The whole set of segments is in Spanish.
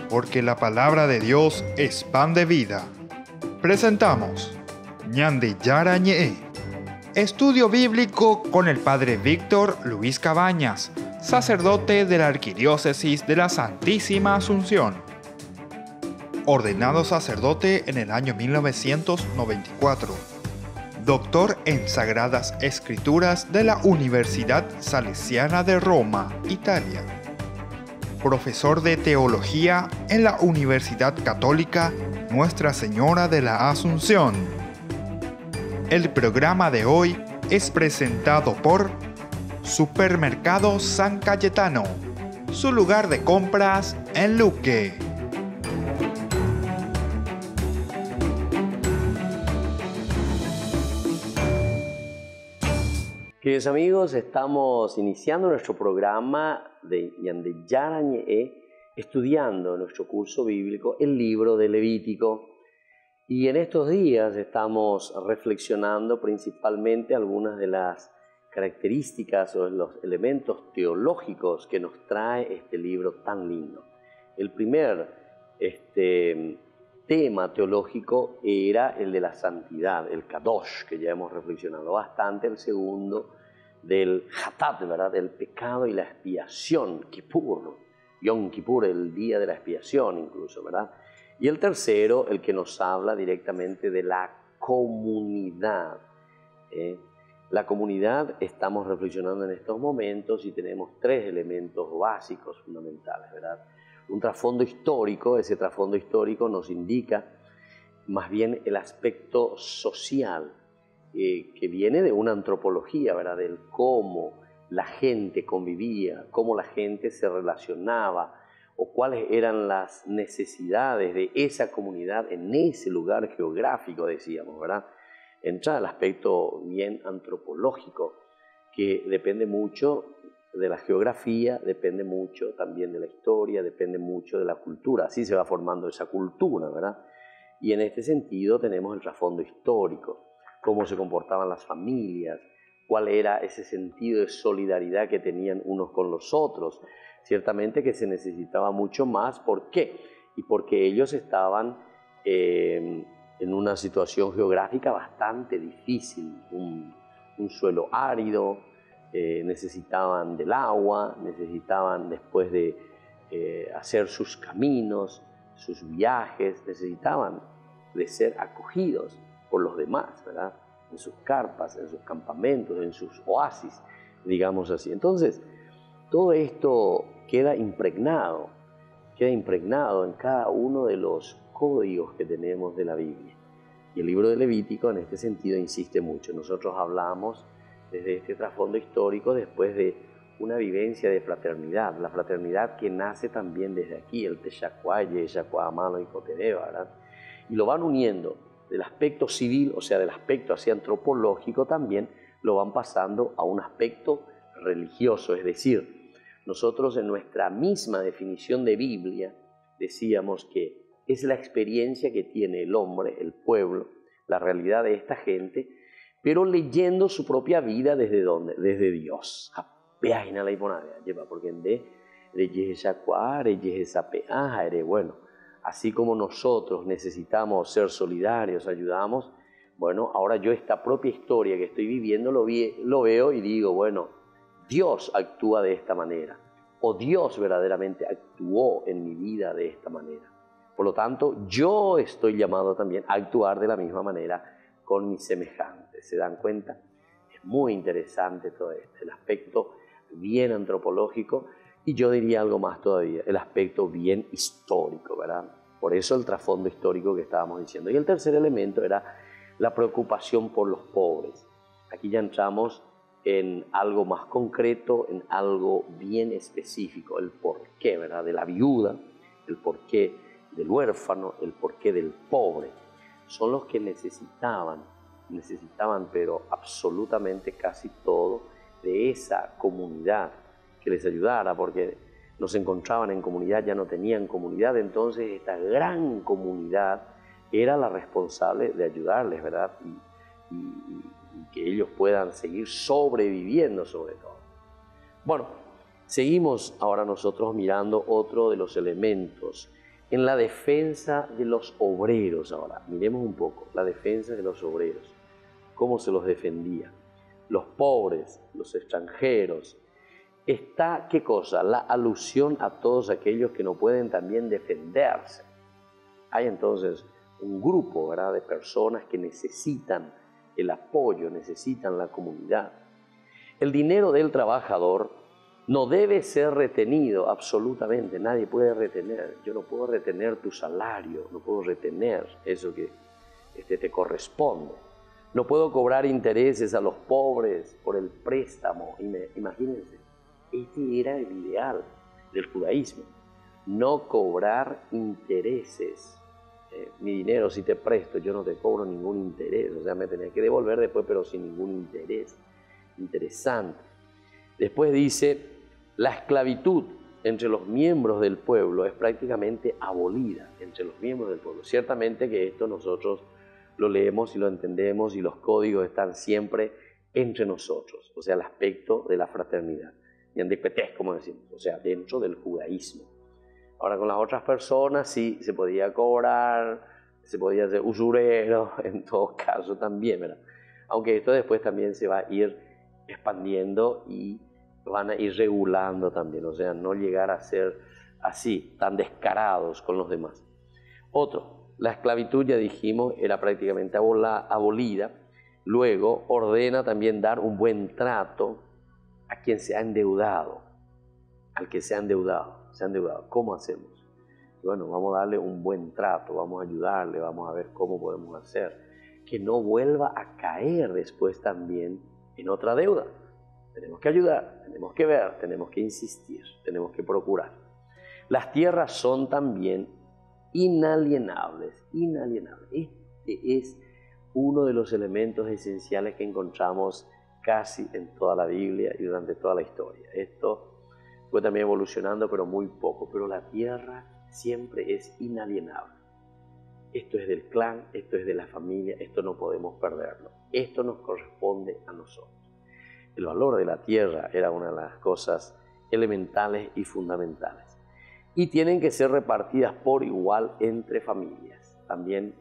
Porque la palabra de Dios es pan de vida. Presentamos Ñande Yara Ñe'e, estudio bíblico con el Padre Víctor Luis Cabañas, sacerdote de la Arquidiócesis de la Santísima Asunción. Ordenado sacerdote en el año 1994. Doctor en Sagradas Escrituras de la Universidad Salesiana de Roma, Italia. Profesor de Teología en la Universidad Católica Nuestra Señora de la Asunción. El programa de hoy es presentado por Supermercado San Cayetano, su lugar de compras en Luque. Queridos amigos, estamos iniciando nuestro programa de Ñande Yara Ñe'e, estudiando nuestro curso bíblico el libro de Levítico. Y en estos días estamos reflexionando principalmente algunas de las características o los elementos teológicos que nos trae este libro tan lindo. El primer tema teológico era el de la santidad, el Kadosh, que ya hemos reflexionado bastante. El segundo, del Hatat, ¿verdad?, del pecado y la expiación, Kippur, Yom Kippur, el día de la expiación incluso, ¿verdad? Y el tercero, el que nos habla directamente de la comunidad. La comunidad, estamos reflexionando en estos momentos y tenemos tres elementos básicos fundamentales, ¿verdad? Un trasfondo histórico. Ese trasfondo histórico nos indica más bien el aspecto social, que viene de una antropología, ¿verdad?, del cómo la gente convivía, cómo la gente se relacionaba, o cuáles eran las necesidades de esa comunidad en ese lugar geográfico, decíamos, ¿verdad? Entra el aspecto bien antropológico, que depende mucho de la geografía, depende mucho también de la historia, depende mucho de la cultura. Así se va formando esa cultura, ¿verdad? Y en este sentido tenemos el trasfondo histórico, cómo se comportaban las familias, cuál era ese sentido de solidaridad que tenían unos con los otros. Ciertamente que se necesitaba mucho más. ¿Por qué? Y porque ellos estaban en una situación geográfica bastante difícil, un suelo árido, necesitaban del agua, necesitaban después de hacer sus caminos, sus viajes, necesitaban de ser acogidos por los demás, ¿verdad?, en sus carpas, en sus campamentos, en sus oasis, digamos así. Entonces, todo esto queda impregnado en cada uno de los códigos que tenemos de la Biblia. Y el libro de Levítico en este sentido insiste mucho. Nosotros hablamos desde este trasfondo histórico después de una vivencia de fraternidad, la fraternidad que nace también desde aquí, el Teshacuaye, Yacuamalo y Cotereva, ¿verdad? Y lo van uniendo del aspecto civil, o sea, del aspecto así antropológico también, lo van pasando a un aspecto religioso. Es decir, nosotros en nuestra misma definición de Biblia decíamos que es la experiencia que tiene el hombre, el pueblo, la realidad de esta gente, pero leyendo su propia vida ¿desde dónde? Desde Dios. Bueno, así como nosotros necesitamos ser solidarios, ayudamos, bueno, ahora yo esta propia historia que estoy viviendo lo veo y digo, bueno, Dios actúa de esta manera, o Dios verdaderamente actuó en mi vida de esta manera. Por lo tanto, yo estoy llamado también a actuar de la misma manera con mis semejantes. ¿Se dan cuenta? Es muy interesante todo esto, el aspecto bien antropológico, y yo diría algo más todavía, el aspecto bien histórico, ¿verdad? Por eso el trasfondo histórico que estábamos diciendo. Y el tercer elemento era la preocupación por los pobres. Aquí ya entramos en algo más concreto, en algo bien específico, el porqué, ¿verdad?, de la viuda, el porqué del huérfano, el porqué del pobre. Son los que necesitaban pero absolutamente casi todo, de esa comunidad que les ayudara, porque no se encontraban en comunidad, ya no tenían comunidad. Entonces esta gran comunidad era la responsable de ayudarles, ¿verdad? Y que ellos puedan seguir sobreviviendo sobre todo. Bueno, Seguimos ahora nosotros mirando otro de los elementos en la defensa de los obreros. Ahora, miremos un poco la defensa de los obreros, cómo se los defendía. Los pobres, los extranjeros. Está, ¿qué cosa? La alusión a todos aquellos que no pueden también defenderse. Hay entonces un grupo, ¿verdad?, de personas que necesitan el apoyo, necesitan la comunidad. El dinero del trabajador no debe ser retenido absolutamente, nadie puede retener. Yo no puedo retener tu salario, no puedo retener eso que te corresponde. No puedo cobrar intereses a los pobres por el préstamo. Imagínense, este era el ideal del judaísmo, no cobrar intereses. Mi dinero, si te presto, yo no te cobro ningún interés, o sea, me tenés que devolver después, pero sin ningún interés. Interesante. Después dice, la esclavitud entre los miembros del pueblo es prácticamente abolida entre los miembros del pueblo. Ciertamente que esto nosotros lo leemos y lo entendemos y los códigos están siempre entre nosotros, o sea, el aspecto de la fraternidad, y en dipetés, como decimos, o sea, dentro del judaísmo. Ahora, con las otras personas sí se podía cobrar, se podía ser usurero, en todo caso también, ¿verdad? Aunque esto después también se va a ir expandiendo y van a ir regulando también, o sea, no llegar a ser así, tan descarados con los demás. Otro, la esclavitud, ya dijimos, era prácticamente abolida. Luego ordena también dar un buen trato a quien se ha endeudado, al que se ha endeudado. ¿Cómo hacemos? Bueno, vamos a darle un buen trato, vamos a ayudarle, vamos a ver cómo podemos hacer que no vuelva a caer después también en otra deuda. Tenemos que ayudar, tenemos que ver, tenemos que insistir, tenemos que procurar. Las tierras son también inalienables. Este es uno de los elementos esenciales que encontramos casi en toda la Biblia y durante toda la historia. Esto fue también evolucionando, pero muy poco. Pero la tierra siempre es inalienable. Esto es del clan, esto es de la familia, esto no podemos perderlo. Esto nos corresponde a nosotros. El valor de la tierra era una de las cosas elementales y fundamentales. Y tienen que ser repartidas por igual entre familias. También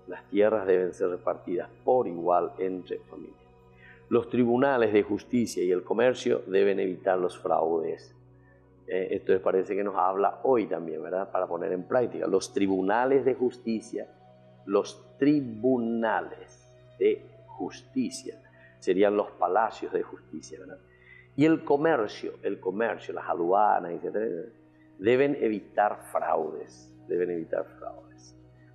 las tierras deben ser repartidas por igual entre familias. Los tribunales de justicia y el comercio deben evitar los fraudes. Esto me parece que nos habla hoy también, ¿verdad? Para poner en práctica. Los tribunales de justicia, serían los palacios de justicia, ¿verdad? Y el comercio, las aduanas, etc., deben evitar fraudes.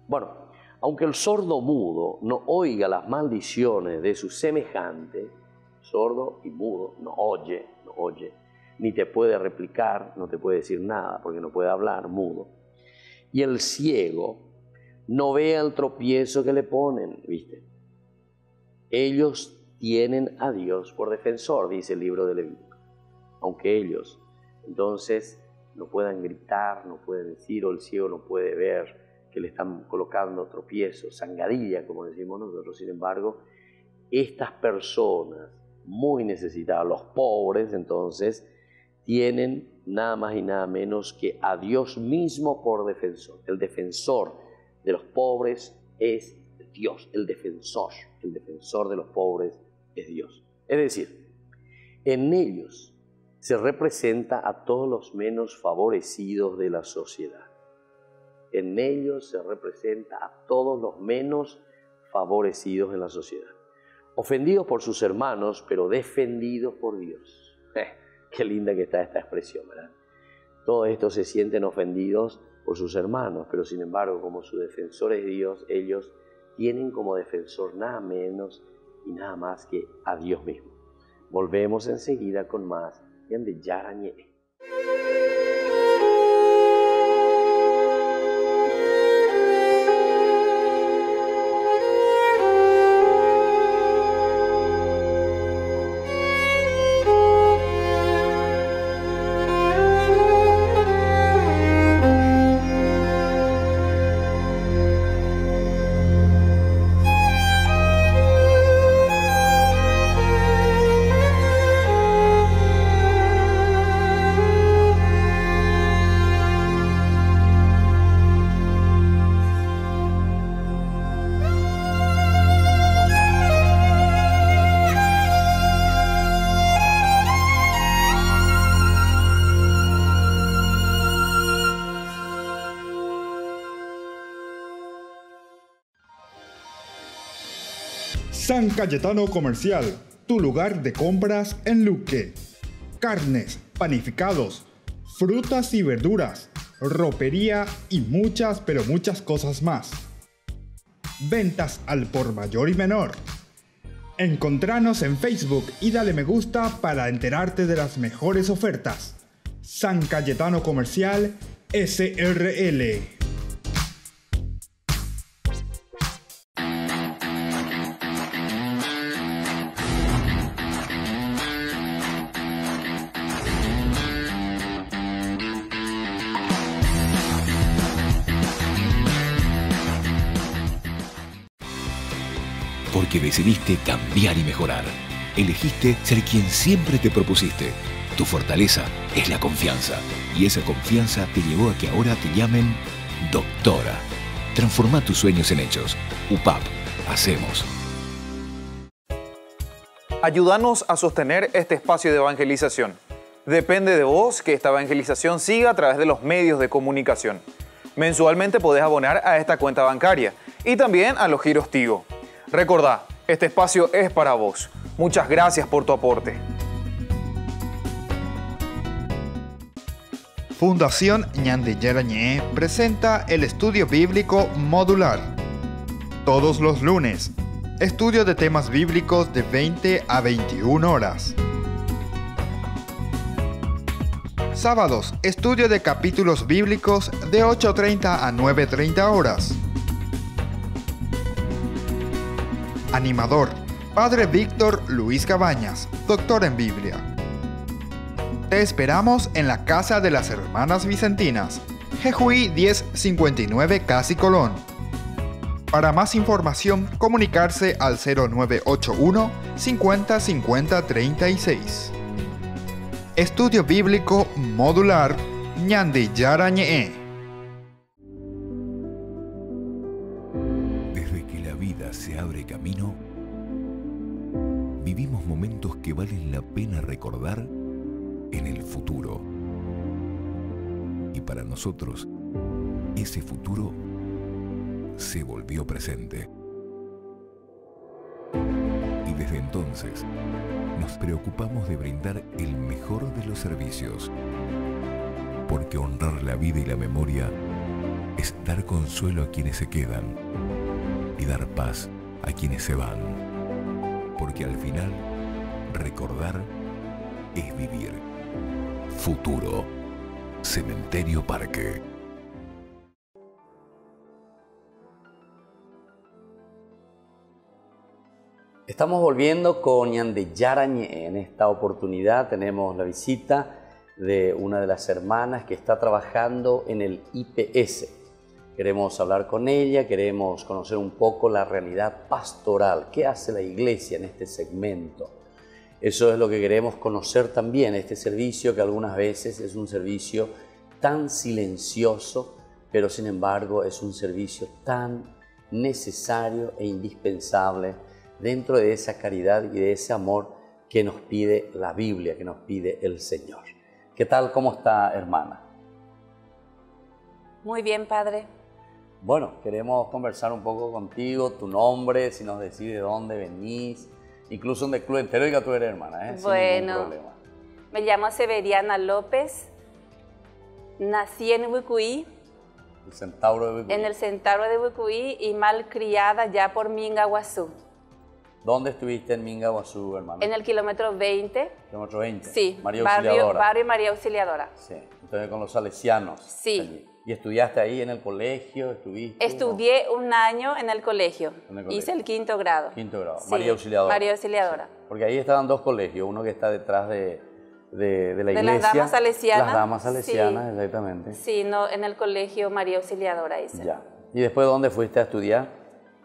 Bueno, aunque el sordo mudo no oiga las maldiciones de su semejante, sordo y mudo no oye, ni te puede replicar, no te puede decir nada porque no puede hablar, mudo. Y el ciego no vea el tropiezo que le ponen, ¿viste? Ellos tienen a Dios por defensor, dice el libro de Levítico. Aunque ellos entonces no puedan gritar, no pueden decir, o el ciego no puede ver que le están colocando tropiezos, zancadilla, como decimos nosotros. Sin embargo, estas personas muy necesitadas, los pobres, entonces, tienen nada más y nada menos que a Dios mismo por defensor. El defensor de los pobres es Dios, el defensor de los pobres es Dios. Es decir, en ellos se representa a todos los menos favorecidos de la sociedad. En ellos se representa a todos los menos favorecidos de la sociedad. Ofendidos por sus hermanos, pero defendidos por Dios. Qué linda que está esta expresión, ¿verdad? Todos estos se sienten ofendidos por sus hermanos, pero sin embargo, como su defensor es Dios, ellos tienen como defensor nada menos y nada más que a Dios mismo. Volvemos enseguida con más de Yarañé. San Cayetano Comercial, tu lugar de compras en Luque. Carnes, panificados, frutas y verduras, ropería y muchas, pero muchas cosas más. Ventas al por mayor y menor. Encontranos en Facebook y dale me gusta para enterarte de las mejores ofertas. San Cayetano Comercial SRL. Porque decidiste cambiar y mejorar. Elegiste ser quien siempre te propusiste. Tu fortaleza es la confianza. Y esa confianza te llevó a que ahora te llamen doctora. Transforma tus sueños en hechos. UPAP. Hacemos. Ayúdanos a sostener este espacio de evangelización. Depende de vos que esta evangelización siga a través de los medios de comunicación. Mensualmente podés abonar a esta cuenta bancaria y también a los giros Tigo. Recordá, este espacio es para vos. Muchas gracias por tu aporte. Fundación Ñande Yarañé presenta el estudio bíblico modular. Todos los lunes, estudio de temas bíblicos de 20 a 21 horas. Sábados, estudio de capítulos bíblicos de 8:30 a 9:30 horas. Animador, Padre Víctor Luis Cabañas, doctor en Biblia. Te esperamos en la Casa de las Hermanas Vicentinas, Jejuí 1059 Casi Colón. Para más información, comunicarse al 0981 50 50 36. Estudio Bíblico Modular Ñande Yarañé. Desde que la vida se abre camino, vivimos momentos que valen la pena recordar en el futuro. Y para nosotros, ese futuro se volvió presente. Y desde entonces, nos preocupamos de brindar el mejor de los servicios. Porque honrar la vida y la memoria es dar consuelo a quienes se quedan y dar paz a quienes se van. Porque al final, recordar es vivir. Futuro. Cementerio Parque. Estamos volviendo con Ñande Yarañé. En esta oportunidad tenemos la visita de una de las hermanas que está trabajando en el IPS. Queremos hablar con ella, queremos conocer un poco la realidad pastoral. ¿Qué hace la iglesia en este segmento? Eso es lo que queremos conocer también, este servicio que algunas veces es un servicio tan silencioso, pero sin embargo es un servicio tan necesario e indispensable dentro de esa caridad y de ese amor que nos pide la Biblia, que nos pide el Señor. ¿Qué tal? ¿Cómo está, hermana? Muy bien, padre. Bueno, queremos conversar un poco contigo, tu nombre, si nos decís de dónde venís, incluso un club entero, diga tú eres hermana, sin ningún problema. Me llamo Severiana López, nací en Ubucuí, el Centauro de Ubucuí. En el Centauro de Ubucuí y malcriada ya por Mingaguazú. ¿Dónde estuviste en Mingaguazú, hermana? En el kilómetro 20. ¿Kilómetro 20? Sí, María Auxiliadora. barrio María Auxiliadora. Sí, entonces con los salesianos. Sí. Allí. ¿Y estudiaste ahí en el colegio? Estudié un año en el colegio. Hice el quinto grado. Quinto grado. Sí, María Auxiliadora. María Auxiliadora. Sí. Porque ahí estaban dos colegios, uno que está detrás de la iglesia. Las damas salesianas. Las damas salesianas, sí. Exactamente. Sí, no, en el colegio María Auxiliadora hice. Ya. ¿Y después dónde fuiste a estudiar?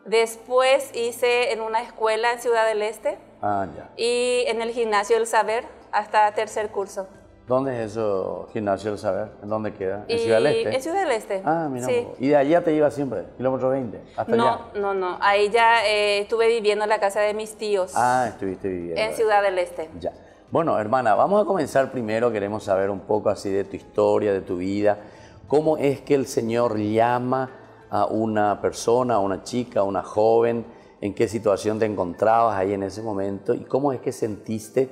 Después hice en una escuela en Ciudad del Este. Ah, ya. Y en el Gimnasio del Saber hasta tercer curso. ¿Dónde es eso, Gimnasio del Saber? ¿En dónde queda? ¿En Ciudad del Este? En Ciudad del Este. Ah, mira. Sí. ¿Y de allá te ibas siempre? ¿Kilómetro 20? ¿Hasta allá? No. Ahí ya estuve viviendo en la casa de mis tíos. Ah, estuviste viviendo. En Ciudad del Este. Ya. Bueno, hermana, vamos a comenzar primero. Queremos saber un poco así de tu historia, de tu vida. ¿Cómo es que el Señor llama a una persona, a una chica, a una joven en qué situación te encontrabas ahí en ese momento y cómo es que sentiste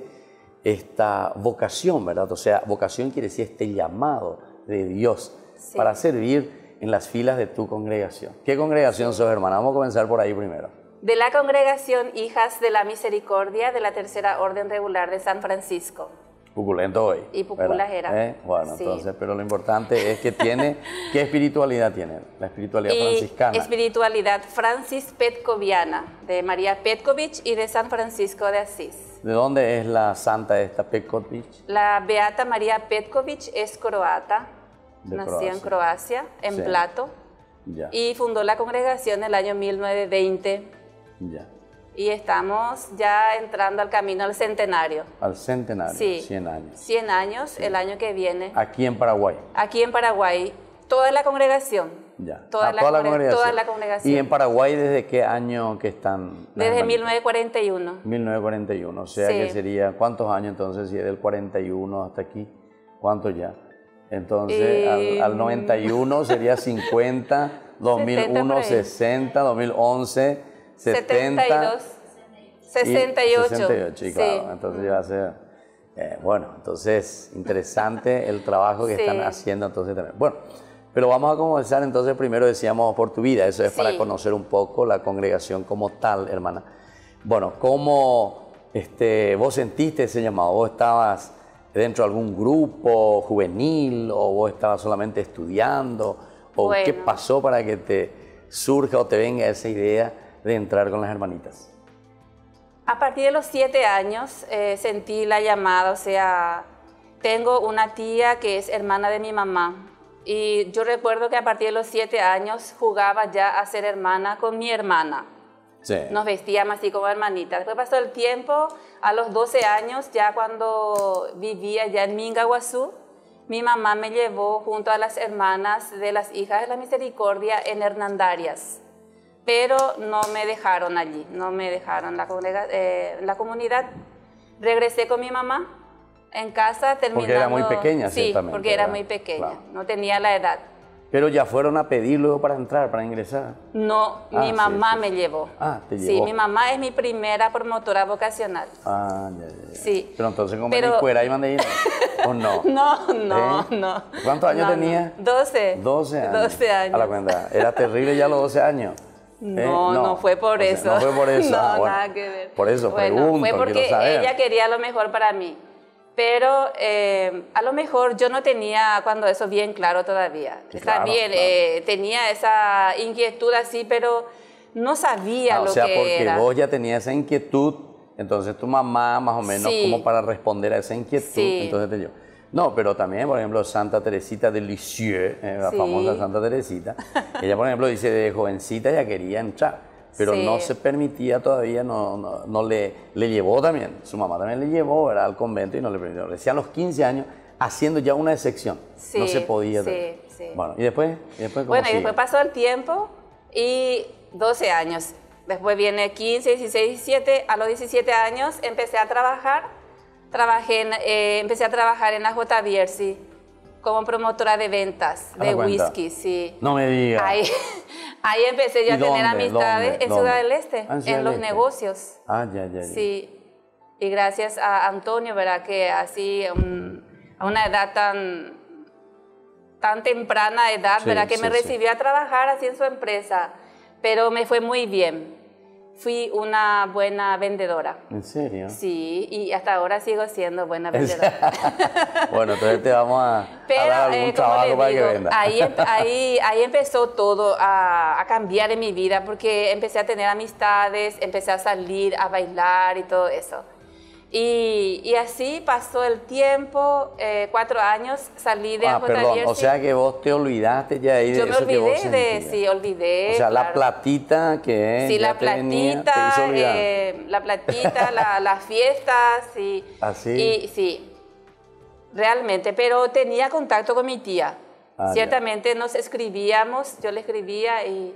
esta vocación, ¿verdad? O sea, vocación quiere decir este llamado de Dios para servir en las filas de tu congregación. ¿Qué congregación sos, hermana? Vamos a comenzar por ahí primero. De la congregación Hijas de la Misericordia de la Tercera Orden Regular de San Francisco. Puculento hoy. Y Puculas era. Bueno, sí. entonces, pero lo importante es que tiene, ¿qué espiritualidad tiene? La espiritualidad franciscana. Espiritualidad Francis Petkoviana, de María Petkovich y de San Francisco de Asís. ¿De dónde es la santa esta Petkovich? La beata María Petkovich es croata, nació en Croacia, en Plato, y fundó la congregación en el año 1920. Ya. Y estamos ya entrando al camino al centenario. Al centenario, sí. 100 años. 100 años, el año que viene. Aquí en Paraguay. Aquí en Paraguay, toda la congregación. Ya. Toda la congregación. ¿Y en Paraguay desde qué año que están? Desde 1941. 1941, o sea que sería, ¿cuántos años entonces? Si es del 41 hasta aquí, ¿cuánto ya? Entonces, al 91 sería 50, 2001, 60, 2011... 72, 68. 68, claro. Entonces va a ser, bueno, entonces interesante el trabajo que están haciendo entonces también. Bueno, pero vamos a comenzar entonces, primero decíamos por tu vida, eso es para conocer un poco la congregación como tal, hermana. Bueno, ¿cómo vos sentiste ese llamado? ¿Vos estabas dentro de algún grupo juvenil o vos estabas solamente estudiando? ¿O qué pasó para que te surja o te venga esa idea de entrar con las hermanitas? A partir de los 7 años sentí la llamada, o sea, tengo una tía que es hermana de mi mamá y yo recuerdo que a partir de los 7 años jugaba ya a ser hermana con mi hermana. Sí. Nos vestíamos así como hermanitas. Después pasó el tiempo, a los 12 años, ya cuando vivía ya en Mingaguazú, mi mamá me llevó junto a las hermanas de las Hijas de la Misericordia en Hernandarias. Pero no me dejaron allí, no me dejaron la comunidad. Regresé con mi mamá en casa terminando... Porque era muy pequeña, sí, ciertamente. Porque era muy pequeña, claro. No tenía la edad. Pero ya fueron a pedir luego para entrar, para ingresar. No, mi mamá me llevó. Ah, te llevó. Sí, mi mamá es mi primera promotora vocacional. Ah, ya. Sí. Pero entonces, ¿cómo venís fuera y mandé ir? ¿O no? No. ¿Cuántos años tenía? 12. 12 años. 12 años. A la cuenta. Era terrible ya los 12 años. No fue por eso. No fue por eso. No, bueno, nada que ver. Por eso pregunto, fue porque quiero saber. ella quería lo mejor para mí. Pero a lo mejor yo no tenía cuando eso bien claro todavía. Sí, Está claro, bien, claro. Tenía esa inquietud así, pero no sabía lo que era. O sea, porque vos ya tenías esa inquietud, entonces tu mamá más o menos como para responder a esa inquietud, entonces te dio. No, pero también, por ejemplo, Santa Teresita de Lisieux, la famosa Santa Teresita, ella, por ejemplo, dice de jovencita ya quería entrar, pero no se permitía todavía, no le llevó también, su mamá también le llevó, ¿verdad?, al convento y no le permitió. Decía a los 15 años, haciendo ya una excepción, no se podía. Sí. Bueno, ¿y después? Bueno, y después pasó el tiempo y 12 años. Después viene 15, 16, 17. A los 17 años empecé a trabajar. Empecé a trabajar en la J. Bierzi como promotora de ventas de whisky, sí. No me digas. Ahí empecé yo a tener amistades en Ciudad del Este, en los negocios. Ah, ya. Sí, y gracias a Antonio, ¿verdad? Que así a una edad tan temprana edad, ¿verdad? Que me recibió a trabajar así en su empresa, pero me fue muy bien. Fui una buena vendedora. ¿En serio? Sí, y hasta ahora sigo siendo buena vendedora. Bueno, entonces te vamos a dar algún trabajo para que venda. Ahí empezó todo a cambiar en mi vida, porque empecé a tener amistades, empecé a salir, a bailar y todo eso. Y así pasó el tiempo, 4 años, salí de J. Perdón, Bierzi. o sea que vos te olvidaste ya ahí de eso que vos sentías. Sí, olvidé. O sea, claro. La platita que sí, ya la platita, venía, te hizo olvidar. La platita, las fiestas, y, ¿Así? Y sí, realmente, pero tenía contacto con mi tía. Ciertamente nos escribíamos, yo le escribía y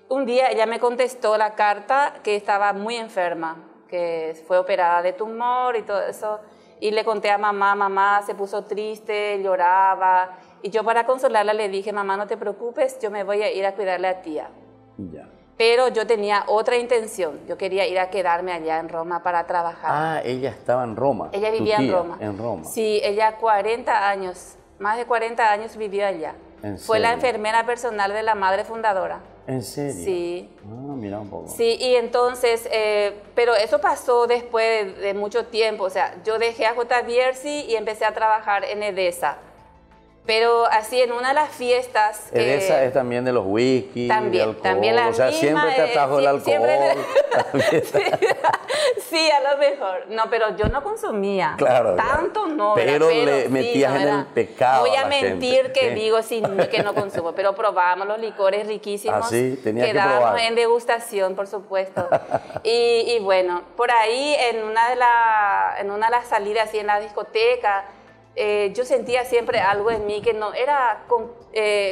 un día ella me contestó la carta que estaba muy enferma, que fue operada de tumor y todo eso, y le conté a mamá se puso triste, lloraba, y yo para consolarla le dije, mamá, no te preocupes, yo me voy a ir a cuidarle a tía. Ya. Pero yo tenía otra intención. Yo quería ir a quedarme allá en Roma para trabajar. Ah, ella estaba en Roma. Ella vivía tu en tía, Roma. En Roma. Sí, ella 40 años, más de 40 años vivió allá. ¿En Fue la serio? enfermera personal de la madre fundadora. ¿En serio? Sí. Ah, mira un poco. Sí, y entonces, pero eso pasó después de mucho tiempo. O sea, yo dejé a J. Bierzi y empecé a trabajar en Edesa. Pero así en una de las fiestas... Edesa es también de los whisky, también, de alcohol. también la o sea, misma, siempre te atajó el alcohol. Sí, a lo mejor. No, pero yo no consumía. Claro, tanto no. Pero ¿verdad? le sí, metías no, en el pecado. Voy a a la mentir gente. que ¿Sí? digo sí, que no consumo, pero probábamos los licores riquísimos. Ah, sí, tenías que Quedábamos probar. en degustación, por supuesto. y bueno, por ahí en una de las salidas así en la discoteca, yo sentía siempre algo en mí que no era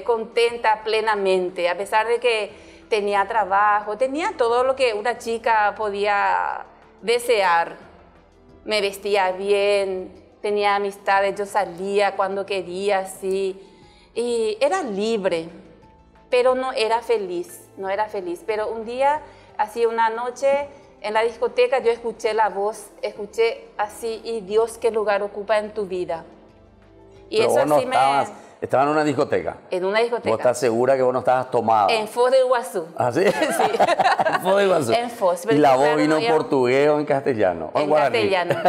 contenta plenamente, a pesar de que tenía trabajo, tenía todo lo que una chica podía desear. Me vestía bien, tenía amistades, yo salía cuando quería, sí, y era libre, pero no era feliz. Pero un día, así una noche, en la discoteca yo escuché la voz, escuché así, y Dios, ¿qué lugar ocupa en tu vida? Y Pero eso vos no así estabas en una discoteca. en una discoteca. ¿Vos estás segura que vos no estabas tomada? En Foz del Iguazú. ¿Ah, sí? En Foz de Iguazú. En Foz. ¿Y la voz Claro, vino no, en yo- portugués o en castellano? ¿O En guaraní? castellano.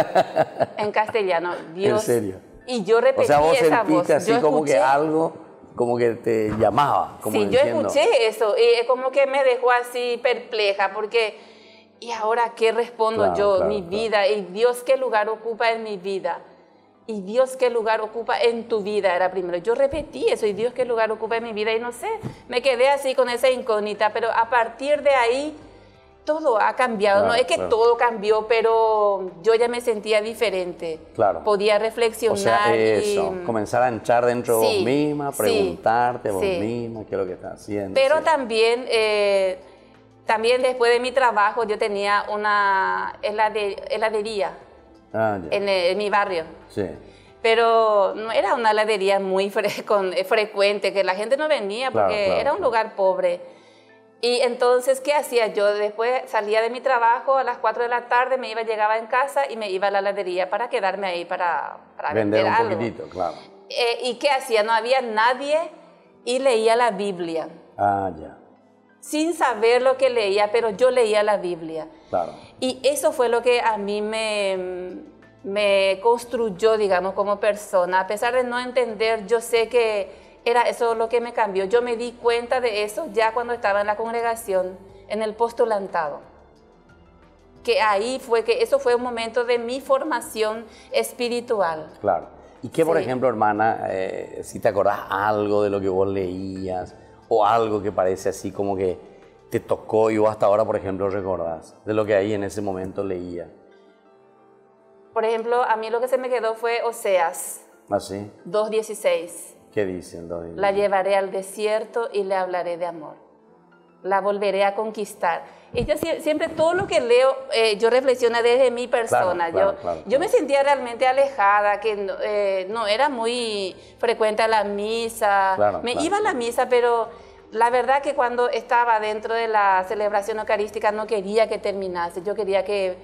En castellano. Dios. ¿En serio? Y yo repetí O sea, vos esa voz. sentiste así Yo como que escuché- algo, como que te llamaba. Como Sí, yo diciendo, escuché eso y es como que me dejó así perpleja porque, ¿y ahora qué respondo Claro, yo? claro, Mi claro. vida, y Dios, ¿qué lugar ocupa en mi vida? Y Dios, ¿qué lugar ocupa en tu vida? Era primero. Yo repetí eso, y Dios, ¿qué lugar ocupa en mi vida? Y no sé, me quedé así con esa incógnita, pero a partir de ahí todo ha cambiado. Claro, No es que claro. todo cambió, pero yo ya me sentía diferente. Claro. Podía reflexionar. O sea, y- eso, comenzar a entrar dentro de Sí, vos misma, sí, preguntarte a vos sí. misma qué es lo que estás haciendo. Pero sí. también después de mi trabajo yo tenía una heladería Ah, ya. en mi barrio. Sí. Pero no era una heladería muy frecuente, que la gente no venía Claro, porque claro, era un claro. lugar pobre. Y entonces, ¿qué hacía yo? Después salía de mi trabajo a las 4 de la tarde, llegaba en casa y me iba a la heladería para quedarme ahí para Vender un algo. poquitito, claro. ¿Y qué hacía? No había nadie y leía la Biblia. Ah, ya. Sin saber lo que leía, pero yo leía la Biblia. Claro. Y eso fue lo que a mí me construyó, digamos, como persona. A pesar de no entender, yo sé que era eso lo que me cambió. Yo me di cuenta de eso ya cuando estaba en la congregación, en el postulantado. Que ahí fue que eso fue un momento de mi formación espiritual. Claro. ¿Y qué, por Sí. ejemplo, hermana, si te acordás algo de lo que vos leías o algo que parece así como que te tocó y vos hasta ahora, por ejemplo, recordás de lo que ahí en ese momento leía? Por ejemplo, a mí lo que se me quedó fue Oseas ¿Así? 2:16. ¿Qué dicen? La llevaré al desierto y le hablaré de amor. La volveré a conquistar. Y yo siempre todo lo que leo, yo reflexiono desde mi persona. Claro, claro, yo me sentía realmente alejada, que no era muy frecuente a la misa. Claro, me claro. iba a la misa, pero la verdad que cuando estaba dentro de la celebración eucarística no quería que terminase. Yo quería que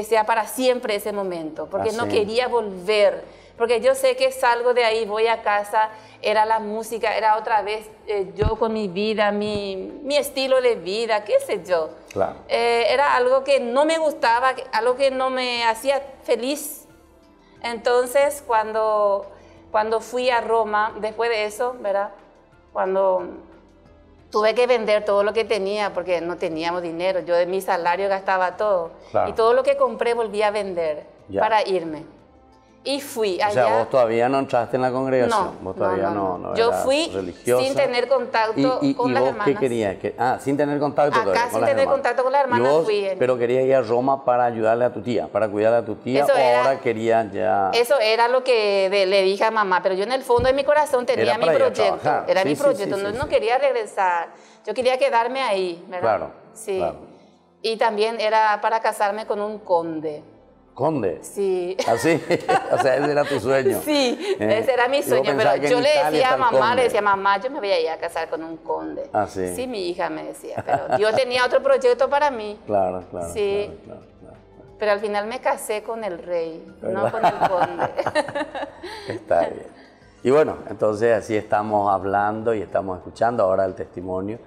sea para siempre ese momento, porque no sí. quería volver. Porque yo sé que salgo de ahí, voy a casa, era la música, era otra vez yo con mi vida, mi estilo de vida, qué sé yo. Claro. Era algo que no me gustaba, algo que no me hacía feliz. Entonces, cuando fui a Roma, después de eso, ¿verdad? Cuando tuve que vender todo lo que tenía, porque no teníamos dinero, yo de mi salario gastaba todo. Claro. Y todo lo que compré volví a vender Ya. para irme. Y fui O allá. sea, vos todavía no entraste en la congregación. No, Vos todavía no Yo eras fui religiosa. sin tener contacto con ¿Y las vos hermanas. qué querías? Sin tener contacto Acá todavía sin con las tener hermanas. contacto con las hermanas ¿Y vos, fui. pero querías ir a Roma para ayudarle a tu tía, para cuidar a tu tía, Eso o era- ahora querías ya... Eso era lo que le dije a mamá, pero yo en el fondo de mi corazón tenía Era mi para ir a proyecto. trabajar. Era Sí, mi sí, proyecto, sí, no sí. quería regresar. Yo quería quedarme ahí, ¿verdad? Claro, Sí. claro. Y también era para casarme con un conde. Conde. Sí. ¿Así? O sea, ese era tu sueño. Sí, ese era mi sueño, pero yo le decía a mamá, yo me voy a ir a casar con un conde. ¿Ah, sí? Sí, mi hija me decía, pero Dios tenía otro proyecto para mí. Claro, claro. Sí. Claro. Pero al final me casé con el rey, ¿verdad? no con el conde. Está bien. Y bueno, entonces así estamos hablando y estamos escuchando ahora el testimonio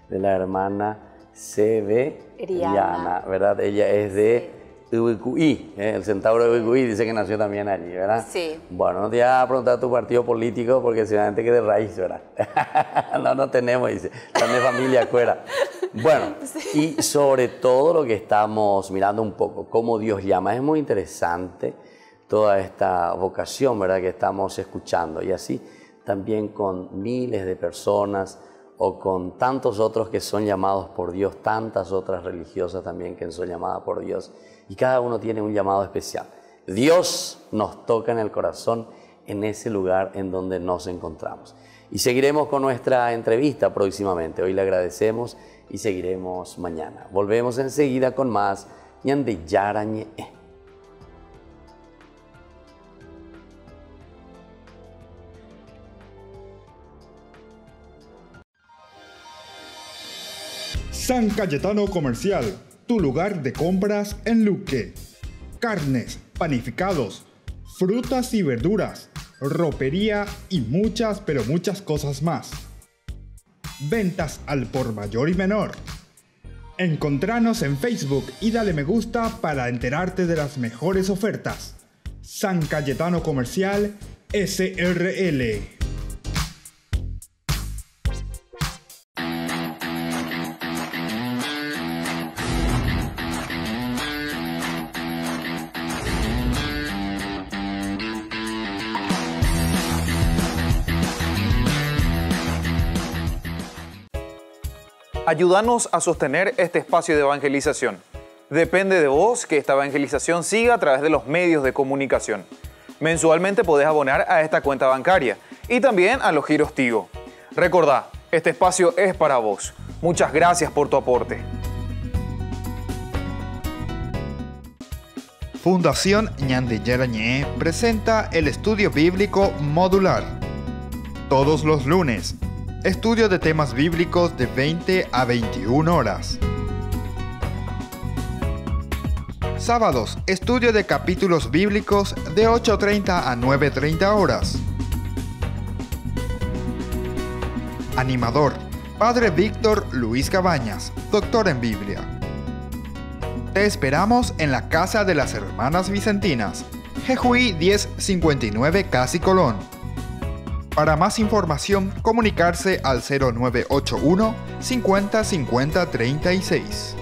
de la hermana Severiana, ¿verdad? Ella es de Ubicuí, el centauro de Ubicuí, dice que nació también allí, ¿verdad? Sí. Bueno, no te voy a preguntar tu partido político porque seguramente que de raíz, ¿verdad? no tenemos, dice, están de familia fuera. Bueno, sí. Y sobre todo lo que estamos mirando un poco, cómo Dios llama, es muy interesante toda esta vocación, ¿verdad?, que estamos escuchando, y así también con miles de personas o con tantos otros que son llamados por Dios, tantas otras religiosas también que son llamadas por Dios, y cada uno tiene un llamado especial. Dios nos toca en el corazón en ese lugar en donde nos encontramos. Y seguiremos con nuestra entrevista próximamente. Hoy le agradecemos y seguiremos mañana. Volvemos enseguida con más Ñande Yarañe. San Cayetano Comercial, tu lugar de compras en Luque. Carnes, panificados, frutas y verduras, ropería y muchas, pero muchas cosas más. Ventas al por mayor y menor. Encontranos en Facebook y dale me gusta para enterarte de las mejores ofertas. San Cayetano Comercial SRL. Ayúdanos a sostener este espacio de evangelización. Depende de vos que esta evangelización siga a través de los medios de comunicación. Mensualmente podés abonar a esta cuenta bancaria y también a los giros Tigo. Recordá, este espacio es para vos. Muchas gracias por tu aporte. Fundación Ñande Yarañé presenta el estudio bíblico modular. Todos los lunes, estudio de temas bíblicos de 20 a 21 horas. Sábados, estudio de capítulos bíblicos de 8:30 a 9:30 horas. Animador, Padre Víctor Luis Cabañas, doctor en Biblia. Te esperamos en la Casa de las Hermanas Vicentinas, Jejuí 1059 Casi Colón. Para más información, comunicarse al 0981 50 50 36.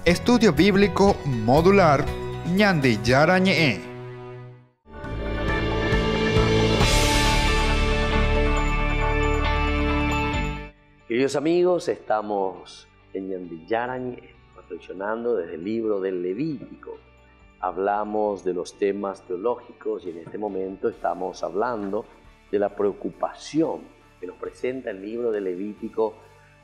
Estudio Bíblico Modular Ñande Yarañé. Queridos amigos, estamos en Ñande Yarañé, reflexionando desde el libro del Levítico. Hablamos de los temas teológicos y en este momento estamos hablando de la preocupación que nos presenta el libro de Levítico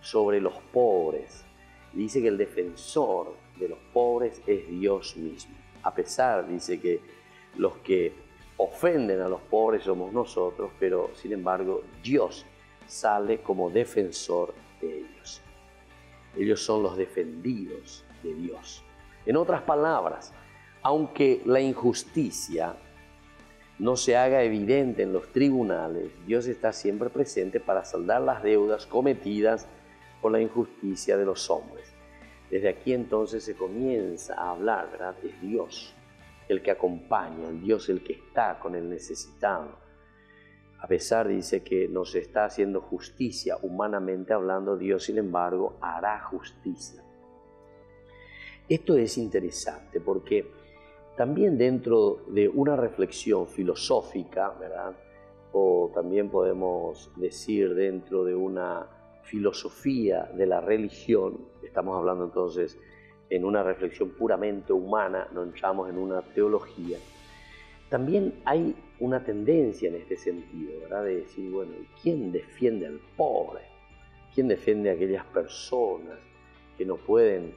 sobre los pobres. Dice que el defensor de los pobres es Dios mismo. A pesar, dice, que los que ofenden a los pobres somos nosotros, pero sin embargo Dios sale como defensor de ellos. Ellos son los defendidos de Dios. En otras palabras, aunque la injusticia no se haga evidente en los tribunales, Dios está siempre presente para saldar las deudas cometidas por la injusticia de los hombres. Desde aquí entonces se comienza a hablar, ¿verdad? Es Dios el que acompaña, el Dios el que está con el necesitado. A pesar, dice, que no se está haciendo justicia humanamente hablando, Dios sin embargo hará justicia. Esto es interesante porque también dentro de una reflexión filosófica, ¿verdad?, o también podemos decir dentro de una filosofía de la religión, estamos hablando entonces en una reflexión puramente humana, no entramos en una teología, también hay una tendencia en este sentido, ¿verdad?, de decir, bueno, ¿quién defiende al pobre? ¿Quién defiende a aquellas personas que no pueden,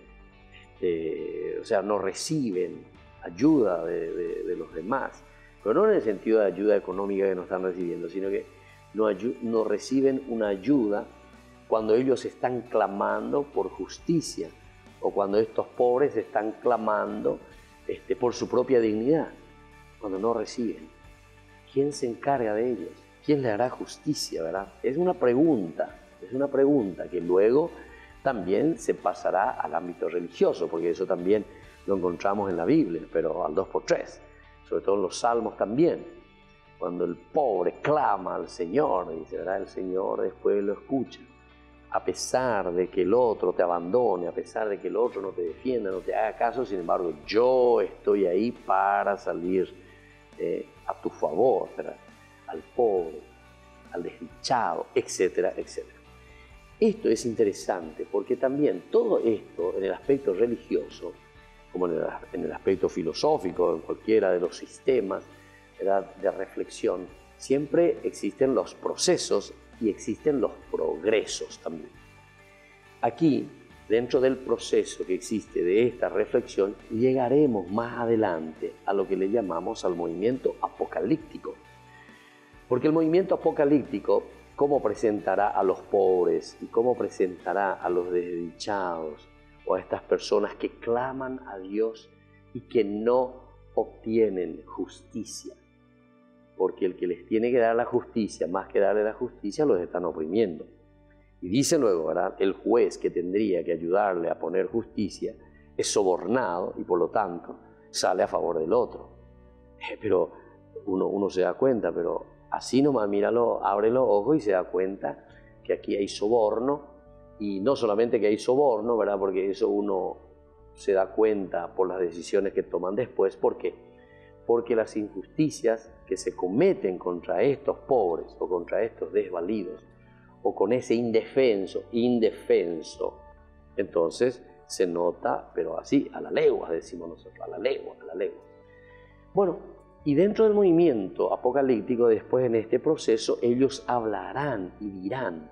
no reciben ayuda de los demás, pero no en el sentido de ayuda económica que no están recibiendo, sino que no reciben una ayuda cuando ellos están clamando por justicia o cuando estos pobres están clamando por su propia dignidad, cuando no reciben. ¿Quién se encarga de ellos? ¿Quién le hará justicia, verdad? Es una pregunta que luego también se pasará al ámbito religioso, porque eso también lo encontramos en la Biblia, pero al 2x3, sobre todo en los Salmos también. Cuando el pobre clama al Señor, dice, ¿verdad? El Señor después lo escucha. A pesar de que el otro te abandone, a pesar de que el otro no te defienda, no te haga caso, sin embargo, yo estoy ahí para salir a tu favor, ¿verdad? Al pobre, al desdichado, etcétera, etcétera. Esto es interesante porque también todo esto en el aspecto religioso, como en el aspecto filosófico, en cualquiera de los sistemas, ¿verdad?, de reflexión, siempre existen los procesos y existen los progresos también. Aquí, dentro del proceso que existe de esta reflexión, llegaremos más adelante a lo que le llamamos al movimiento apocalíptico. Porque el movimiento apocalíptico, ¿cómo presentará a los pobres y cómo presentará a los desdichados o a estas personas que claman a Dios y que no obtienen justicia? Porque el que les tiene que dar la justicia, más que darle la justicia, los están oprimiendo. Y dice luego, ¿verdad?, el juez que tendría que ayudarle a poner justicia es sobornado y por lo tanto sale a favor del otro. Pero uno se da cuenta, pero así nomás míralo, abre los ojos y se da cuenta que aquí hay soborno, y no solamente que hay soborno, ¿verdad?, porque eso uno se da cuenta por las decisiones que toman después, porque las injusticias que se cometen contra estos pobres o contra estos desvalidos o con ese indefenso, entonces se nota, pero así, a la legua, decimos nosotros, a la legua. Bueno, y dentro del movimiento apocalíptico, después en este proceso, ellos hablarán y dirán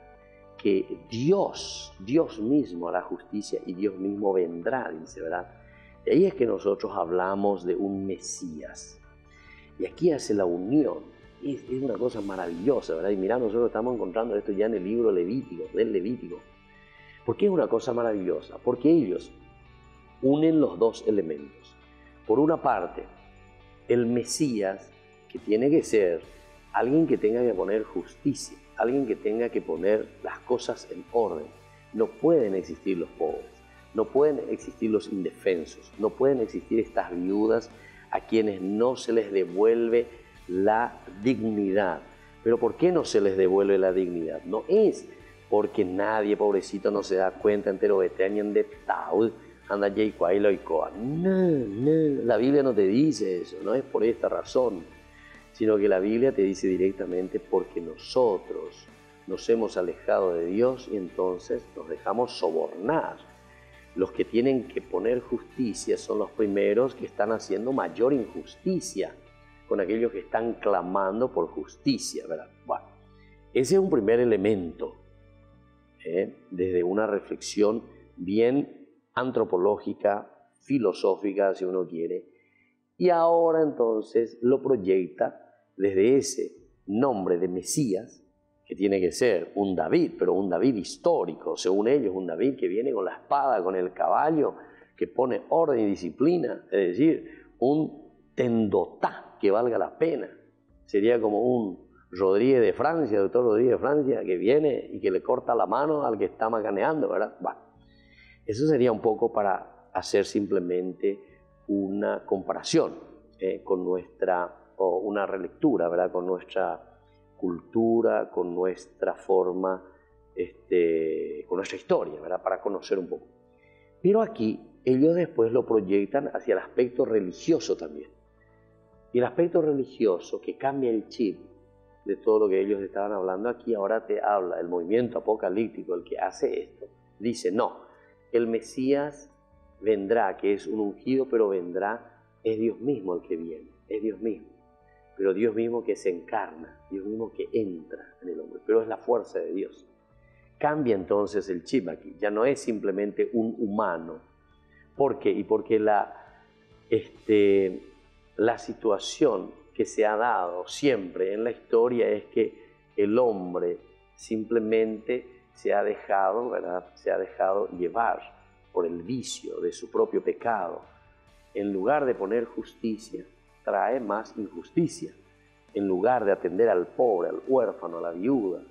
que Dios mismo hará justicia y Dios mismo vendrá, dice, ¿verdad? De ahí es que nosotros hablamos de un Mesías. Y aquí hace la unión. Es una cosa maravillosa, ¿verdad? Y mirá, nosotros estamos encontrando esto ya en el libro del Levítico. ¿Por qué es una cosa maravillosa? Porque ellos unen los dos elementos. Por una parte, el Mesías, que tiene que ser alguien que tenga que poner justicia, alguien que tenga que poner las cosas en orden. No pueden existir los pobres. No pueden existir los indefensos, no pueden existir estas viudas a quienes no se les devuelve la dignidad. ¿Pero por qué no se les devuelve la dignidad? No es porque nadie, pobrecito, no se da cuenta entero de este año de Taud, anda y loicoa. No, la Biblia no te dice eso, no es por esta razón, sino que la Biblia te dice directamente porque nosotros nos hemos alejado de Dios y entonces nos dejamos sobornar. Los que tienen que poner justicia son los primeros que están haciendo mayor injusticia con aquellos que están clamando por justicia, ¿verdad? Bueno, ese es un primer elemento, desde una reflexión bien antropológica, filosófica, si uno quiere, y ahora entonces lo proyecta desde ese nombre de Mesías, que tiene que ser un David, pero un David histórico, según ellos, un David que viene con la espada, con el caballo, que pone orden y disciplina, es decir, un tendotá que valga la pena. Sería como un Rodríguez de Francia, doctor Rodríguez de Francia, que viene y que le corta la mano al que está macaneando, ¿verdad? Bueno, eso sería un poco para hacer simplemente una comparación con nuestra, o una relectura, ¿verdad?, con nuestra cultura, con nuestra forma, con nuestra historia, ¿verdad?, para conocer un poco. Pero aquí ellos después lo proyectan hacia el aspecto religioso también. Y el aspecto religioso que cambia el chip de todo lo que ellos estaban hablando aquí, ahora te habla el movimiento apocalíptico, el que hace esto, dice, no, el Mesías vendrá, que es un ungido, pero vendrá, es Dios mismo el que viene, es Dios mismo. Pero Dios mismo que se encarna, Dios mismo que entra en el hombre, pero es la fuerza de Dios. Cambia entonces el chip aquí, ya no es simplemente un humano. ¿Por qué? Y porque la situación que se ha dado siempre en la historia es que el hombre simplemente se ha dejado, ¿verdad? Se ha dejado llevar por el vicio de su propio pecado. En lugar de poner justicia, trae más injusticia. En lugar de atender al pobre, al huérfano, a la viuda,